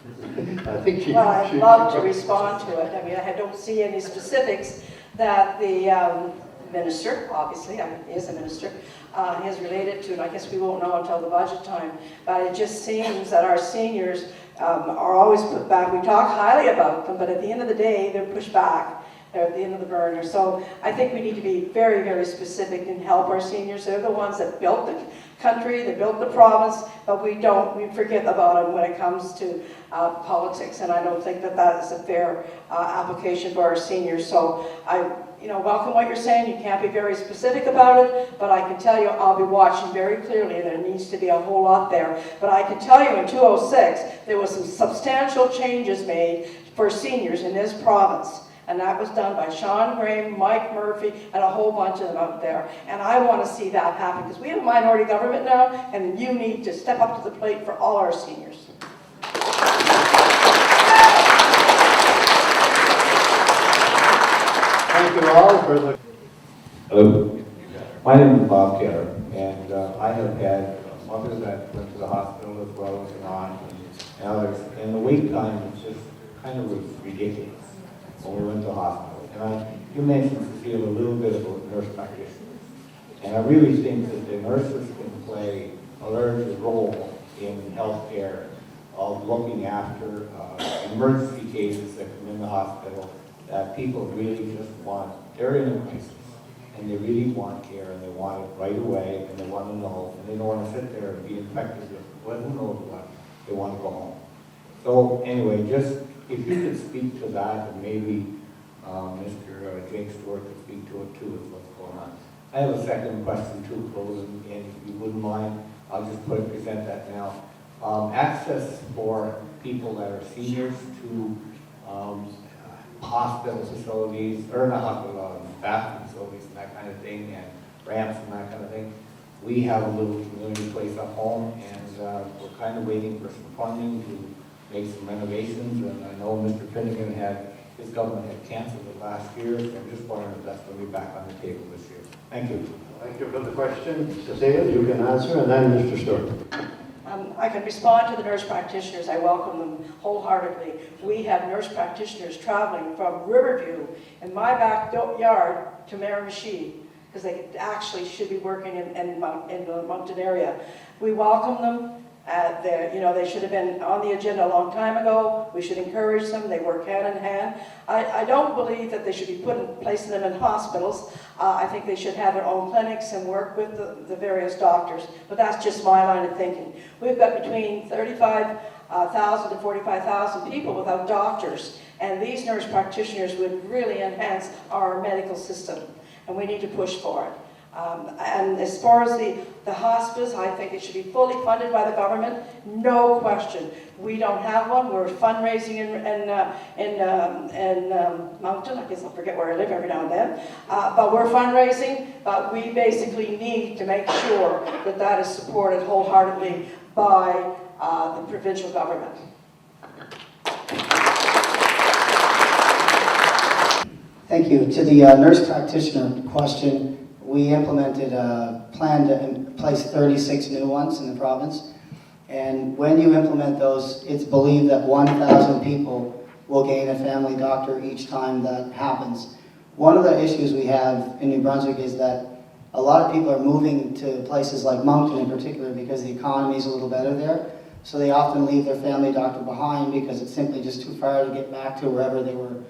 [SPEAKER 4] think
[SPEAKER 5] Well, I'd love to respond to it. I don't see any specifics that the minister, obviously, he is a minister, is related to, and I guess we won't know until the budget time, but it just seems that our seniors are always put back. We talk highly about them, but at the end of the day, they're pushed back. They're at the end of the burner. So I think we need to be very, very specific and help our seniors. They're the ones that built the country, they built the province, but we forget about them when it comes to politics, and I don't think that is a fair application for our seniors. So I welcome what you're saying. You can't be very specific about it, but I can tell you I'll be watching very clearly. There needs to be a whole lot there. But I can tell you in 2006, there was some substantial changes made for seniors in this province. And that was done by Sean Graham, Mike Murphy, and a whole bunch of them out there. And I want to see that happen because we have a minority government now, and you need to step up to the plate for all our seniors.
[SPEAKER 4] Thank you all for the...
[SPEAKER 13] Hello, my name is Bob Taylor, and I have had mothers that went to the hospital as well as on, and others, and the wait time is just kind of ridiculous when we went to the hospital. And you mentioned, Cecile, a little bit about nurse practitioners, and I really think that the nurses can play a larger role in healthcare of looking after emergency cases that come in the hospital that people really just want. They're in a crisis, and they really want care, and they want it right away, and they want to know, and they don't want to sit there and be infected with, well, who knows what, they want to go home. So anyway, just, if you could speak to that, and maybe Mr. Jake Stewart could speak to it too, is what's going on. I have a second question too, Rose, and if you wouldn't mind, I'll just present that now. Access for people that are seniors to hospital facilities, or not hospital, bathroom facilities and that kind of thing, and ramps and that kind of thing. We have a little community place at home, and we're kind of waiting for some funding to make some renovations, and I know Mr. Finnegan his government had canceled it last year, so I'm just wondering if that's going to be back on the table this year. Thank you.
[SPEAKER 4] Thank you for the question. Cecile, you can answer, and then Mr. Stewart.
[SPEAKER 5] I can respond to the nurse practitioners. I welcome them wholeheartedly. We have nurse practitioners traveling from Riverview in my backyard to Miramichi, because they actually should be working in the Moncton area. We welcome them. They should have been on the agenda a long time ago. We should encourage them. They work hand in hand. I don't believe that they should be placing them in hospitals. I think they should have their own clinics and work with the various doctors. But that's just my line of thinking. We've got between 35,000 to 45,000 people without doctors. And these nurse practitioners would really enhance our medical system. And we need to push for it. And as far as the hospice, I think it should be fully funded by the government, no question. We don't have one. We're fundraising in Moncton. I guess I'll forget where I live every now and then. But we're fundraising, but we basically need to make sure that that is supported wholeheartedly by the provincial government.
[SPEAKER 7] Thank you. To the nurse practitioner question, we implemented a plan to place 36 new ones in the province. And when you implement those, it's believed that 1,000 people will gain a family doctor each time that happens. One of the issues we have in New Brunswick is that a lot of people are moving to places like Moncton in particular because the economy is a little better there. So they often leave their family doctor behind because it's simply just too far to get back to wherever they were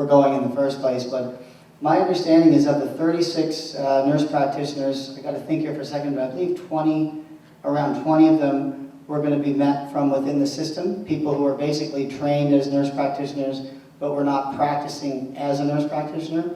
[SPEAKER 7] going in the first place. But my understanding is of the 36 nurse practitioners, I got to think here for a second, but I believe around 20 of them were going to be met from within the system, people who are basically trained as nurse practitioners, but were not practicing as a nurse practitioner.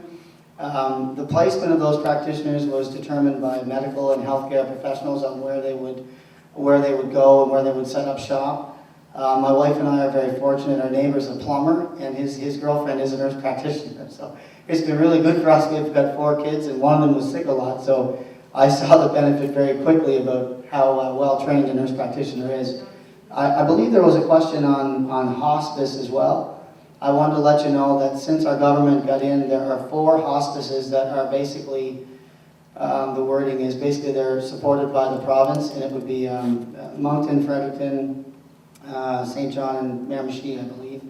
[SPEAKER 7] The placement of those practitioners was determined by medical and healthcare professionals on where they would go and where they would set up shop. My wife and I are very fortunate. Our neighbor's a plumber, and his girlfriend is a nurse practitioner. So it's been really good for us. We've got 4 kids, and one of them was sick a lot. So I saw the benefit very quickly about how well trained a nurse practitioner is. I believe there was a question on hospice as well. I wanted to let you know that since our government got in, there are 4 hospices that are basically, the wording is basically they're supported by the province, and it would be Moncton, Fredericton, St. John, and Miramichi, I believe.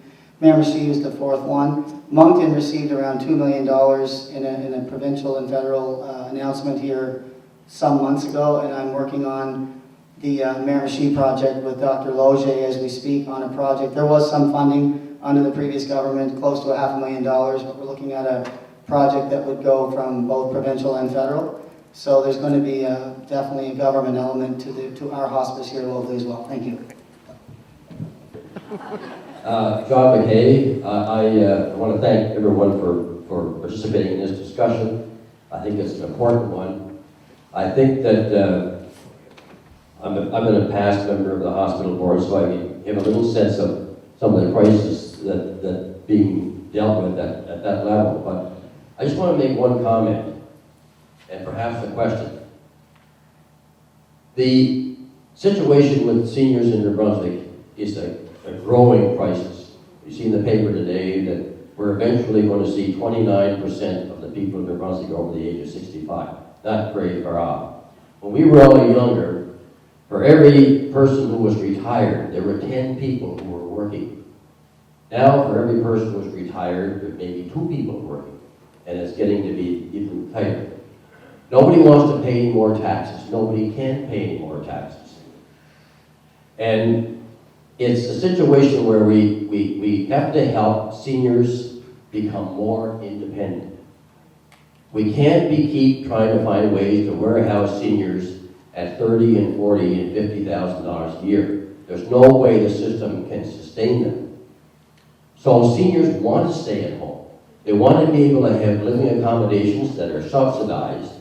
[SPEAKER 7] Miramichi is the 4th one. Moncton received around $2 million in a provincial and federal announcement here some months ago, and I'm working on the Miramichi project with Dr. Loge as we speak on a project. There was some funding under the previous government, close to $500,000, but we're looking at a project that would go from both provincial and federal. So there's going to be definitely a government element to our hospice here locally as well. Thank you.
[SPEAKER 14] John McKay, I want to thank everyone for participating in this discussion. I think it's an important one. I think that I'm a past member of the hospital board, so I have a little sense of some of the crises that being dealt with at that level. But I just want to make one comment, and perhaps a question. The situation with seniors in New Brunswick is a growing crisis. You see in the paper today that we're eventually going to see 29% of the people in New Brunswick over the age of 65. Not very far off. When we were all younger, for every person who was retired, there were 10 people who were working. Now, for every person who was retired, there may be 2 people working, and it's getting to be even tighter. Nobody wants to pay any more taxes. Nobody can pay any more taxes. And it's a situation where we have to help seniors become more independent. We can't keep trying to find ways to warehouse seniors at $30 and $40 and $50,000 a year. There's no way the system can sustain them. So seniors want to stay at home. They want to be able to have living accommodations that are subsidized,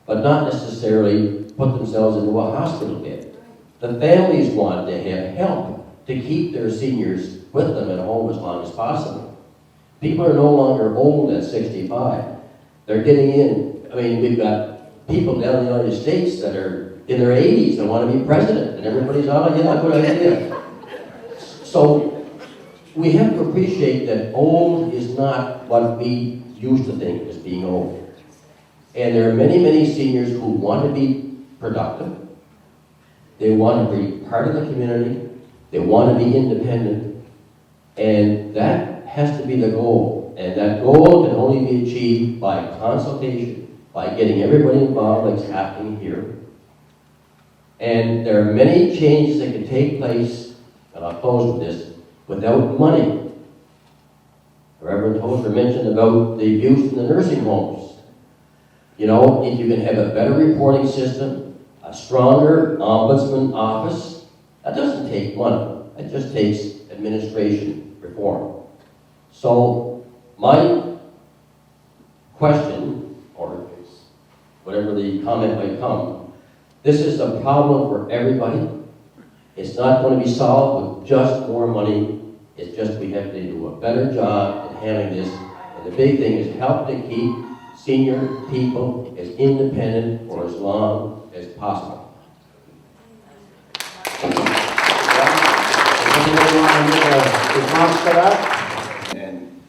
[SPEAKER 14] but not necessarily put themselves into a hospital bed. The families want to have help to keep their seniors with them at home as long as possible. People are no longer old at 65. They're getting in. I mean, we've got people down in the United States that are in their 80s and want to be president, and everybody's, oh, yeah, good idea. So we have to appreciate that old is not what we used to think as being old. And there are many, many seniors who want to be productive. They want to be part of the community. They want to be independent. And that has to be the goal. And that goal can only be achieved by consultation, by getting everybody involved like it's happening here. And there are many changes that can take place, and I'll close with this, without money. Reverend Tozer mentioned about the abuse in the nursing homes. You know, if you can have a better reporting system, a stronger ombudsman office, that doesn't take money. It just takes administration reform. So my question, or whatever the comment might come, this is a problem for everybody. It's not going to be solved with just more money. It's just we have to do a better job at handling this. And the big thing is help to keep senior people as independent for as long as possible.
[SPEAKER 12] And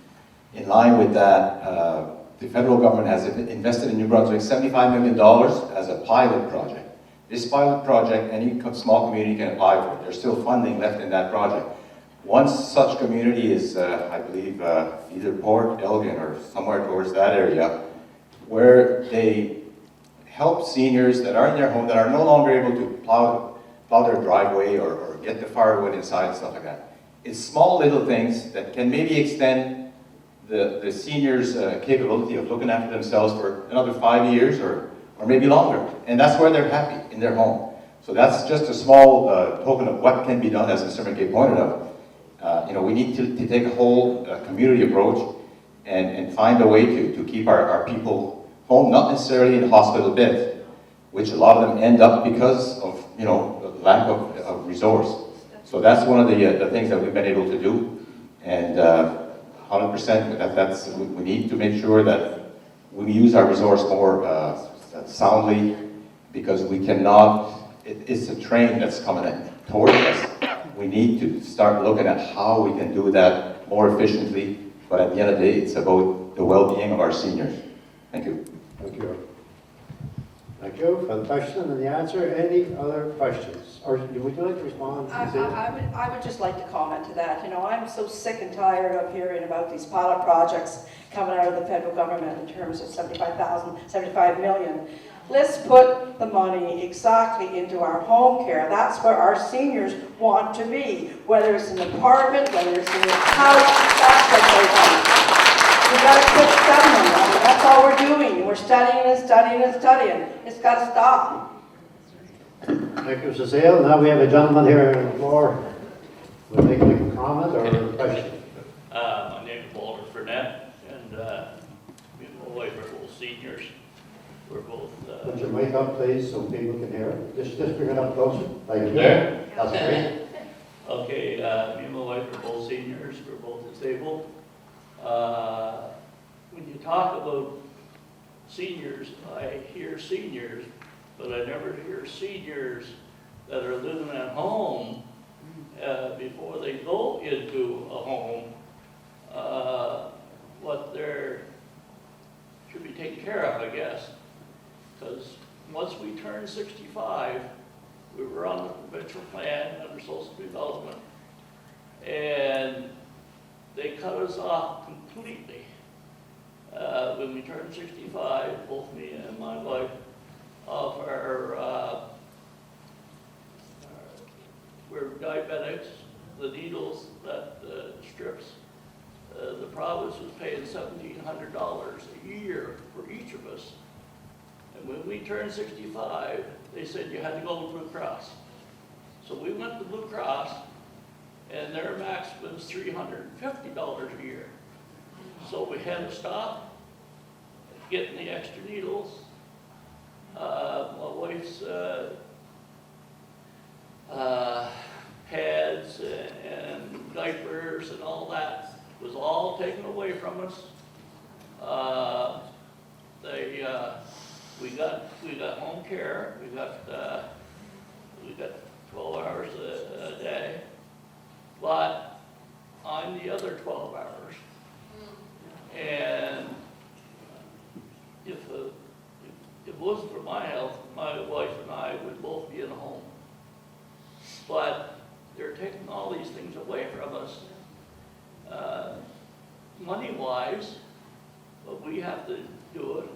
[SPEAKER 12] in line with that, the federal government has invested in New Brunswick $75 million as a pilot project. This pilot project, any small community can apply for it. There's still funding left in that project. One such community is, I believe, either Port Elgin or somewhere towards that area, where they help seniors that are in their home that are no longer able to plow their driveway or get the firewood inside and stuff like that. It's small little things that can maybe extend the seniors' capability of looking after themselves for another 5 years or maybe longer. And that's where they're happy, in their home. So that's just a small token of what can be done, as Mr. McKay pointed out. You know, we need to take a whole community approach and find a way to keep our people home, not necessarily in hospital beds, which a lot of them end up because of, you know, the lack of resource. So that's one of the things that we've been able to do. And 100%, we need to make sure that we use our resource more soundly, because we cannot, it's a train that's coming in towards us. We need to start looking at how we can do that more efficiently, but at the end of the day, it's about the well-being of our seniors. Thank you.
[SPEAKER 1] Thank you. Thank you for the question and the answer. Any other questions? Or would you like to respond?
[SPEAKER 5] I would just like to comment to that. You know, I'm so sick and tired of hearing about these pilot projects coming out of the federal government in terms of 75 million. Let's put the money exactly into our home care. That's where our seniors want to be. Whether it's an apartment, whether it's in a house, that's what they want. We've got to quit studying. I mean, that's all we're doing. We're studying and studying and studying. It's got to stop.
[SPEAKER 1] Thank you, Cecile. Now we have a gentleman here on the floor. Would like to make a comment or a question?
[SPEAKER 15] My name is Walter Burnett, and me and my wife are both seniors. We're both...
[SPEAKER 1] Put your mic up, please, so people can hear it. Just bring it up closer. Thank you.
[SPEAKER 15] There?
[SPEAKER 1] That's great.
[SPEAKER 15] Okay, me and my wife are both seniors. We're both disabled. When you talk about seniors, I hear seniors, but I never hear seniors that are living at home before they go into a home. What they're should be taken care of, I guess. Because once we turned 65, we were on the provincial plan under social development, and they cut us off completely. When we turned 65, both me and my wife, of we're diabetics, the needles, that strips, the province was paying $1,700 a year for each each of us. And when we turned 65, they said you had to go to Blue Cross. So we went to Blue Cross, and their max was $350 a year. So we had to stop getting the extra needles. My wife's pads and diapers and all that was all taken away from us. We got home care. We got 12 hours a day, but I'm the other 12 hours. And if it wasn't for my health, my wife and I would both be in a home. But they're taking all these things away from us, money-wise, but we have to do it.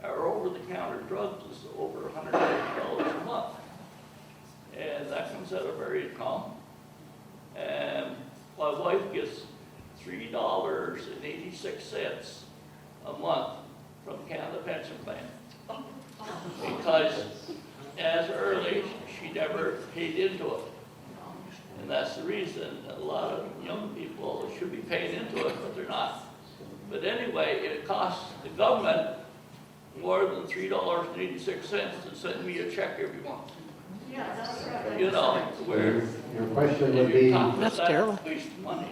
[SPEAKER 15] Our over-the-counter drugs is over $180 a month. And that comes out of our income. And my wife gets $3.86 a month from Canada Pension Plan. Because as early, she never paid into it. And that's the reason a lot of young people should be paying into it, but they're not. But anyway, it costs the government more than $3.86 to send me a check every month.
[SPEAKER 9] Yeah, that's right.
[SPEAKER 15] You know, where
[SPEAKER 1] Your question would be,
[SPEAKER 5] That's terrible.
[SPEAKER 15] waste of money.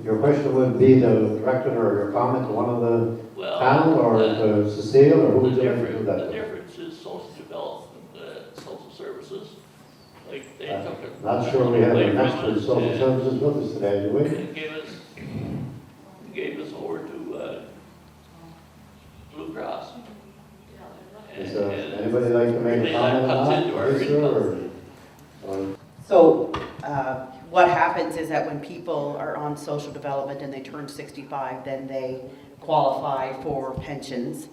[SPEAKER 1] your question would be to direct it or your comment to one of the
[SPEAKER 15] Well,
[SPEAKER 1] panel or to Cecile, or who would you like to do that
[SPEAKER 15] the
[SPEAKER 1] to?
[SPEAKER 15] difference is social development, social services. Like they took it.
[SPEAKER 1] Not sure we have
[SPEAKER 15] away
[SPEAKER 1] an
[SPEAKER 15] from
[SPEAKER 1] expert in
[SPEAKER 15] us
[SPEAKER 1] social
[SPEAKER 15] and
[SPEAKER 1] services with us today, do we?
[SPEAKER 15] They gave us over to Blue Cross.
[SPEAKER 1] Is anybody like to make a comment on that? Yes, sir, or-
[SPEAKER 8] So what happens is that when people are on social development and they turn 65, then they qualify for pensions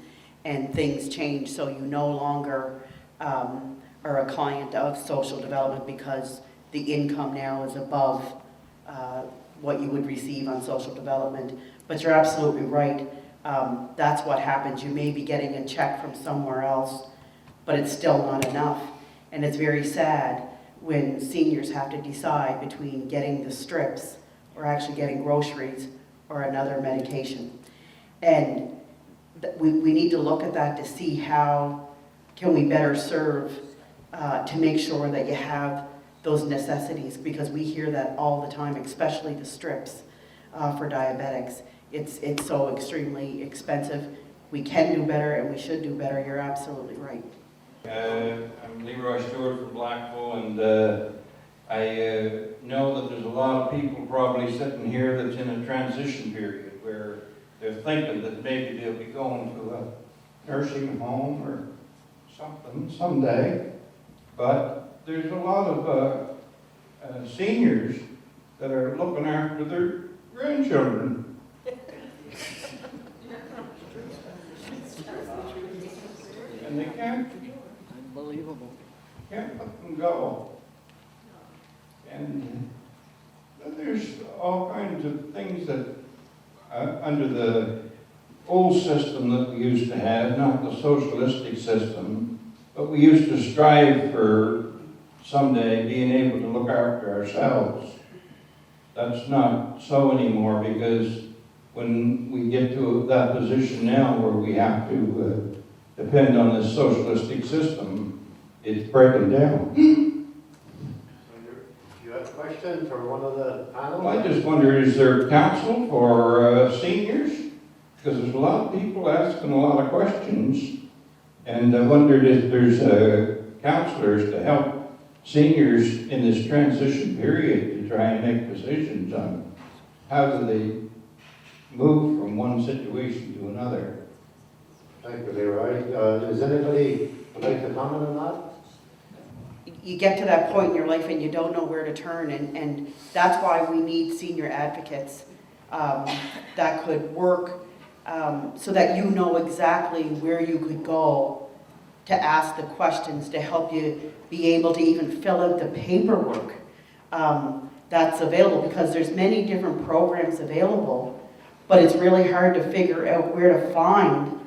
[SPEAKER 8] and things change. So you no longer are a client of social development because the income now is above what you would receive on social development. But you're absolutely right. That's what happens. You may be getting a check from somewhere else, but it's still not enough. And it's very sad when seniors have to decide between getting the strips or actually getting groceries or another medication. And we need to look at that to see how can we better serve to make sure that you have those necessities, because we hear that all the time, especially the strips for diabetics. It's so extremely expensive. We can do better and we should do better. You're absolutely right.
[SPEAKER 16] I'm Leroy Stewart from Blackpool, and I know that there's a lot of people probably sitting here that's in a transition period where they're thinking that maybe they'll be going to a nursing home or something someday. But there's a lot of seniors that are looking after their grandchildren. And they can't let them go. And there's all kinds of things that under the old system that we used to have, not the socialistic system, but we used to strive for someday being able to look after ourselves. That's not so anymore, because when we get to that position now where we have to depend on this socialistic system, it's breaking down.
[SPEAKER 1] You have a question for one of the panel?
[SPEAKER 16] Well, I just wonder, is there counsel for seniors? Because there's a lot of people asking a lot of questions, and I wondered if there's counselors to help seniors in this transition period to try and make decisions on how do they move from one situation to another.
[SPEAKER 1] Thank you, Leroy. Does anybody would like to comment on that?
[SPEAKER 8] You get to that point in your life and you don't know where to turn, and that's why we need senior advocates that could work so that you know exactly where you could go to ask the questions to help you be able to even fill out the paperwork that's available, because there's many different programs available, but it's really hard to figure out where to find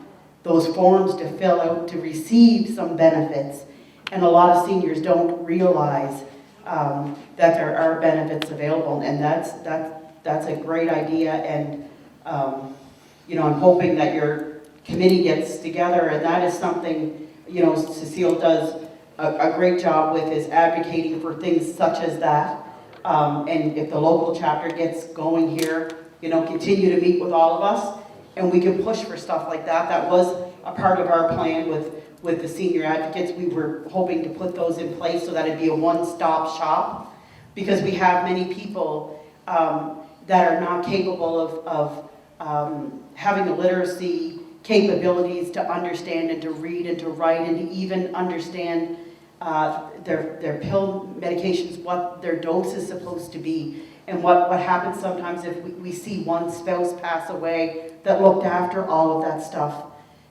[SPEAKER 8] those forms to fill out to receive some benefits. And a lot of seniors don't realize that there are benefits available, and that's a great idea. And I'm hoping that your committee gets together, and that is something Cecile does a great job with, is advocating for things such as that. And if the local chapter gets going here, continue to meet with all of us, and we can push for stuff like that. That was a part of our plan with the senior advocates. We were hoping to put those in place so that it'd be a one-stop shop, because we have many people that are not capable of having the literacy capabilities to understand and to read and to write and to even understand their pill medications, what their dose is supposed to be. And what happens sometimes if we see one spouse pass away that looked after all of that stuff,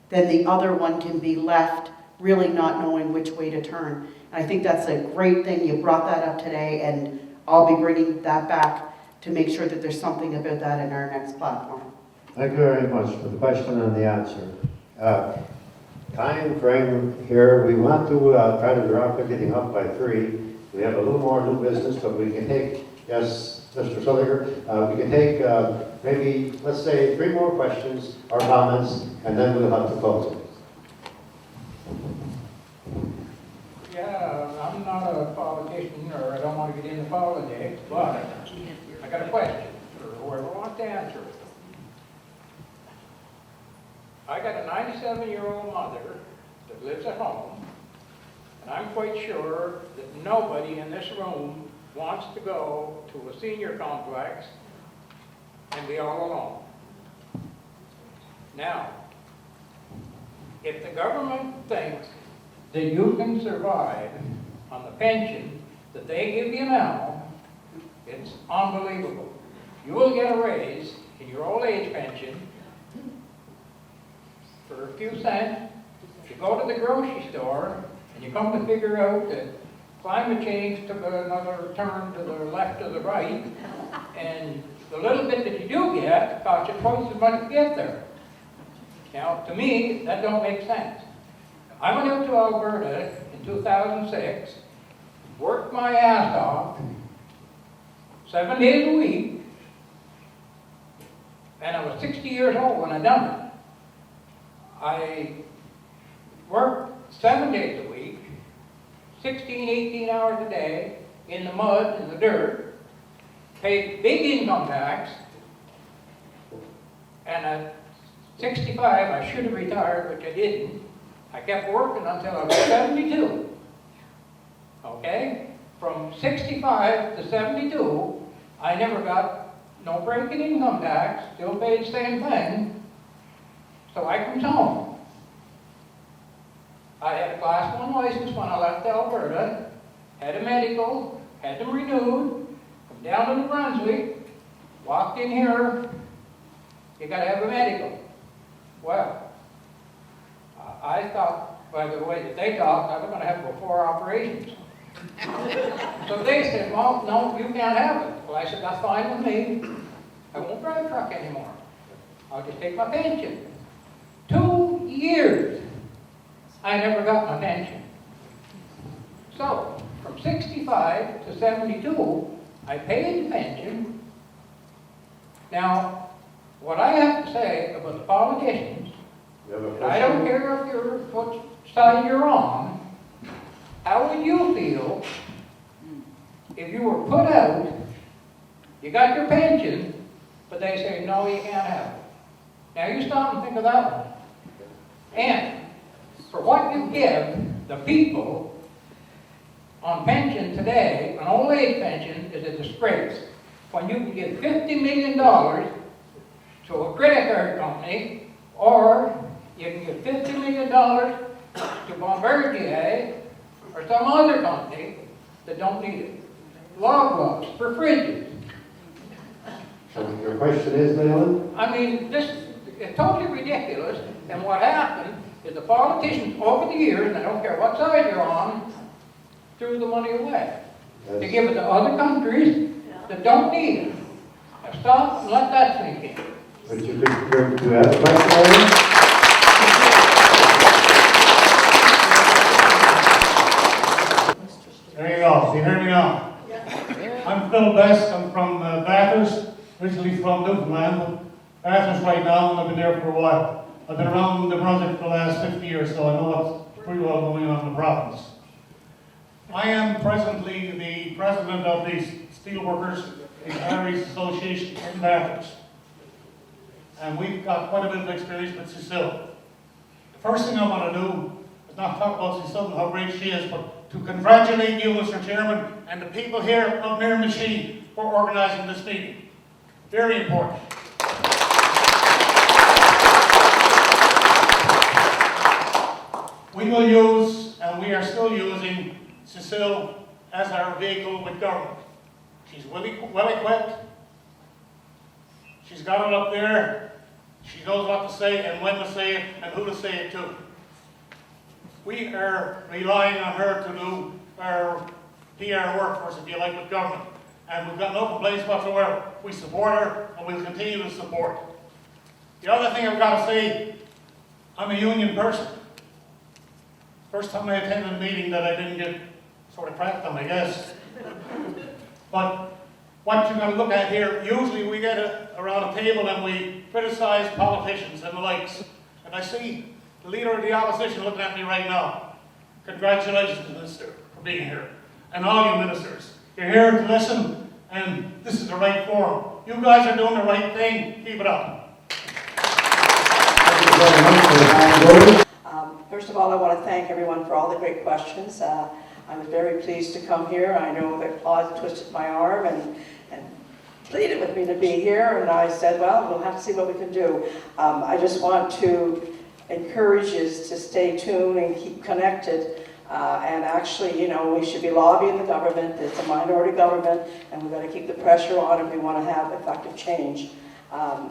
[SPEAKER 8] then the other one can be left really not knowing which way to turn. And I think that's a great thing. You brought that up today, and I'll be bringing that back to make sure that there's something about that in our next platform.
[SPEAKER 1] Thank you very much for the question and the answer. Time frame here, we want to try to wrap everything up by 3. We have a little more new business, but we can take, yes, Mr. Sulliger, we can take maybe, let's say, 3 more questions or comments, and then we'll have to close it.
[SPEAKER 17] Yeah, I'm not a politician, or I don't want to get into politics, but I got a question for whoever wants to answer it. I got a 97-year-old mother that lives at home, and I'm quite sure that nobody in this room wants to go to a senior complex and be all alone. Now, if the government thinks that you can survive on the pension that they give you now, it's unbelievable. You will get a raise in your old age pension for a few cents. If you go to the grocery store and you come to figure out that climate change took another turn to the left or the right, and the little bit that you do get costs you twice as much to get there. Now, to me, that don't make sense. I went out to Alberta in 2006, worked my ass off, 7 days a week, and I was 60 years old when I done it. I worked 7 days a week, 16, 18 hours a day, in the mud, in the dirt, paid big income tax, and at 65, I should have retired, which I didn't. I kept working until I was 72. Okay? From 65 to 72, I never got no break in income tax, still paid the same thing, so I comes home. I had a Class 1 license when I left Alberta, had a medical, had them renewed, come down to New Brunswick, walked in here, you gotta have a medical. Well, I thought, by the way that they talked, I was going to have before operations. So they said, well, no, you can't have it. Well, I said, that's fine with me. I won't drive a truck anymore. I'll just take my pension. 2 years, I never got my pension. So, from 65 to 72, I paid the pension. Now, what I have to say about the politicians, I don't care if you're what side you're on, how would you feel if you were put out, you got your pension, but they say, no, you can't have it. Now you stop and think of that one. And for what you give the people on pension today, an old age pension is a disgrace. When you can give $50 million to a credit card company, or you can give $50 million to Bombardier or some other company that don't need it. Log books for fridges.
[SPEAKER 1] So your question is, Leland?
[SPEAKER 17] I mean, this is totally ridiculous. And what happened is the politicians over the years, and I don't care what side you're on, threw the money away.
[SPEAKER 1] Yes.
[SPEAKER 17] To give it to other countries that don't need it. Now stop and let that sink in.
[SPEAKER 1] But you have a question, Leland?
[SPEAKER 18] you hear me now? I'm Phil Best, I'm from Bathurst, originally from Newfoundland, but Bathurst right now, and I've been there for a while. I've been around New Brunswick for the last 50 years, so I know what's pretty well going on in the province. I am presently the president of the Steelworkers Inquiries Association in Bathurst. And we've got quite a bit of experience with Cecile. The first thing I want to do is not talk about Cecile and how great she is, but to congratulate you, Mr. Chairman, and the people here of Miramichi for organising this meeting. Very important. We will use, and we are still using, Cecile as our vehicle with government. She's well equipped. She's got it up there. She knows what to say and when to say it and who to say it to. We are relying on her to do our PR work for us, if you like, with government. And we've got no complaints whatsoever. We support her and we'll continue to support. The other thing I've got to say, I'm a union person. First time I attended a meeting that I didn't get sort of cracked on, I guess. But what you've got to look at here, usually we get around a table and we criticize politicians and the likes. And I see the leader of the opposition looking at me right now. Congratulations, Minister, for being here. And all you ministers. You're here to listen, and this is the right forum. You guys are doing the right thing. Keep it up.
[SPEAKER 5] First of all, I want to thank everyone for all the great questions. I was very pleased to come here. I know that Claude twisted my arm and pleaded with me to be here, and I said, well, we'll have to see what we can do. I just want to encourage you to stay tuned and keep connected. And actually, you know, we should be lobbying the government. It's a minority government, and we've got to keep the pressure on if we want to have effective change.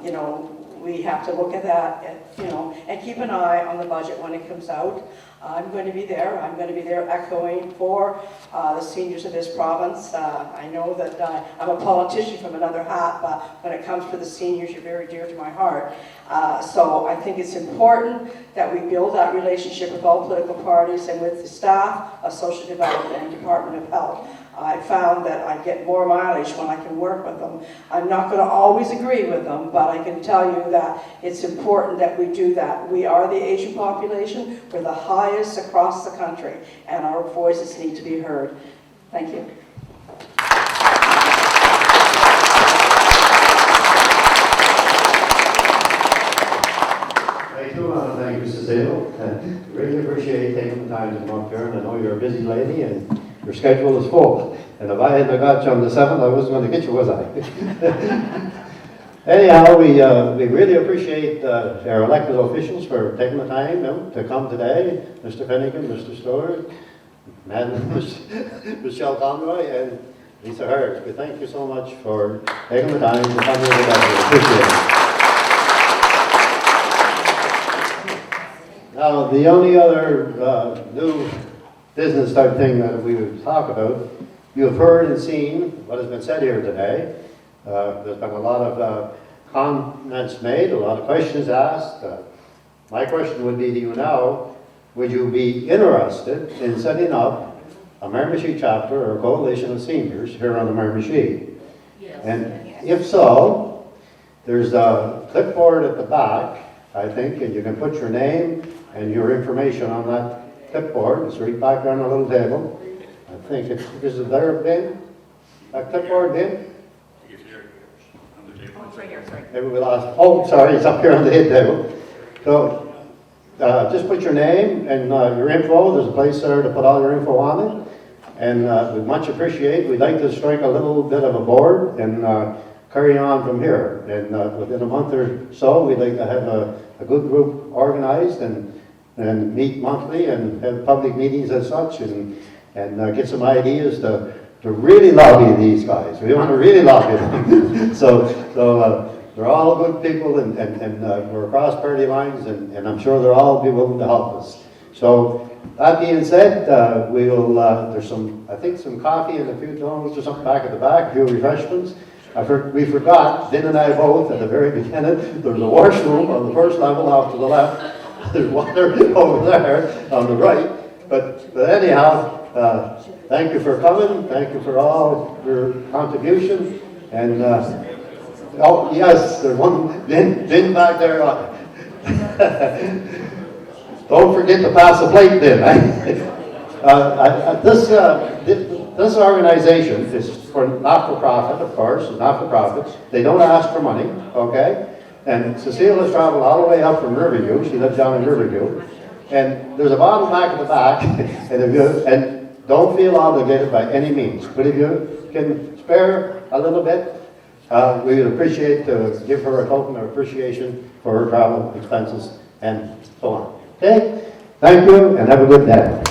[SPEAKER 5] You know, we have to look at that, you know, and keep an eye on the budget when it comes out. I'm going to be there. I'm going to be there echoing for the seniors of this province. I know that I'm a politician from another hat, but when it comes to the seniors, you're very dear to my heart. So I think it's important that we build that relationship with all political parties and with the staff of social development and Department of Health. I found that I get more mileage when I can work with them. I'm not going to always agree with them, but I can tell you that it's important that we do that. We are the Asian population. We're the highest across the country, and our voices need to be heard. Thank you.
[SPEAKER 1] I too want to thank you, Cecile. I really appreciate taking the time to come up here, and I know you're a busy lady and your schedule is full. And if I hadn't got you on the 7th, I wasn't going to get you, was I? Anyhow, we really appreciate our elected officials for taking the time to come today. Mr. Finnegan, Mr. Stewart, Madam Michelle Conroy, and Lisa Hart. We thank you so much for taking the time to come here today. We appreciate it. Now, the only other new business type thing that we would talk about, you have heard and seen what has been said here today. There's been a lot of comments made, a lot of questions asked. My question would be to you now, would you be interested in setting up a Miramichi chapter or a coalition of seniors here on the Miramichi? Yes. And if so, there's a clipboard at the back, I think, and you can put your name and your information on that clipboard. It's right back there on a little table. I think is it there, Ben? That clipboard, Ben?
[SPEAKER 9] Oh, right here, sorry.
[SPEAKER 1] Maybe we'll ask. Oh, sorry, it's up here on the head table. So just put your name and your info. There's a place there to put all your info on it. And we'd much appreciate. We'd like to strike a little bit of a board and carry on from here. And within a month or so, we'd like to have a good group organized and meet monthly and have public meetings as such and get some ideas to really lobby these guys. We want to really lobby them. so they're all good people and we're across party lines and I'm sure they'll all be willing to help us. So that being said, we will, there's I think some coffee and a few donuts or something back at the back, a few refreshments. We forgot, Vin and I both at the very beginning, there's a washroom on the first level off to the left. There's water over there on the right. But anyhow, Thank you for coming, thank you for all your contributions, and, oh, yes, there's one, Lynn back there. Don't forget to pass the plate then. This organization is for not-for-profit, of course, not-for-profits. They don't ask for money, okay? And Cecile has traveled all the way up from Riverview. She lives down in Riverview. And there's a bottle back at the back, and don't feel obligated by any means. But if you can spare a little bit, we would appreciate to give her a token of appreciation for her travel expenses and so on. Okay? Thank you, and have a good day.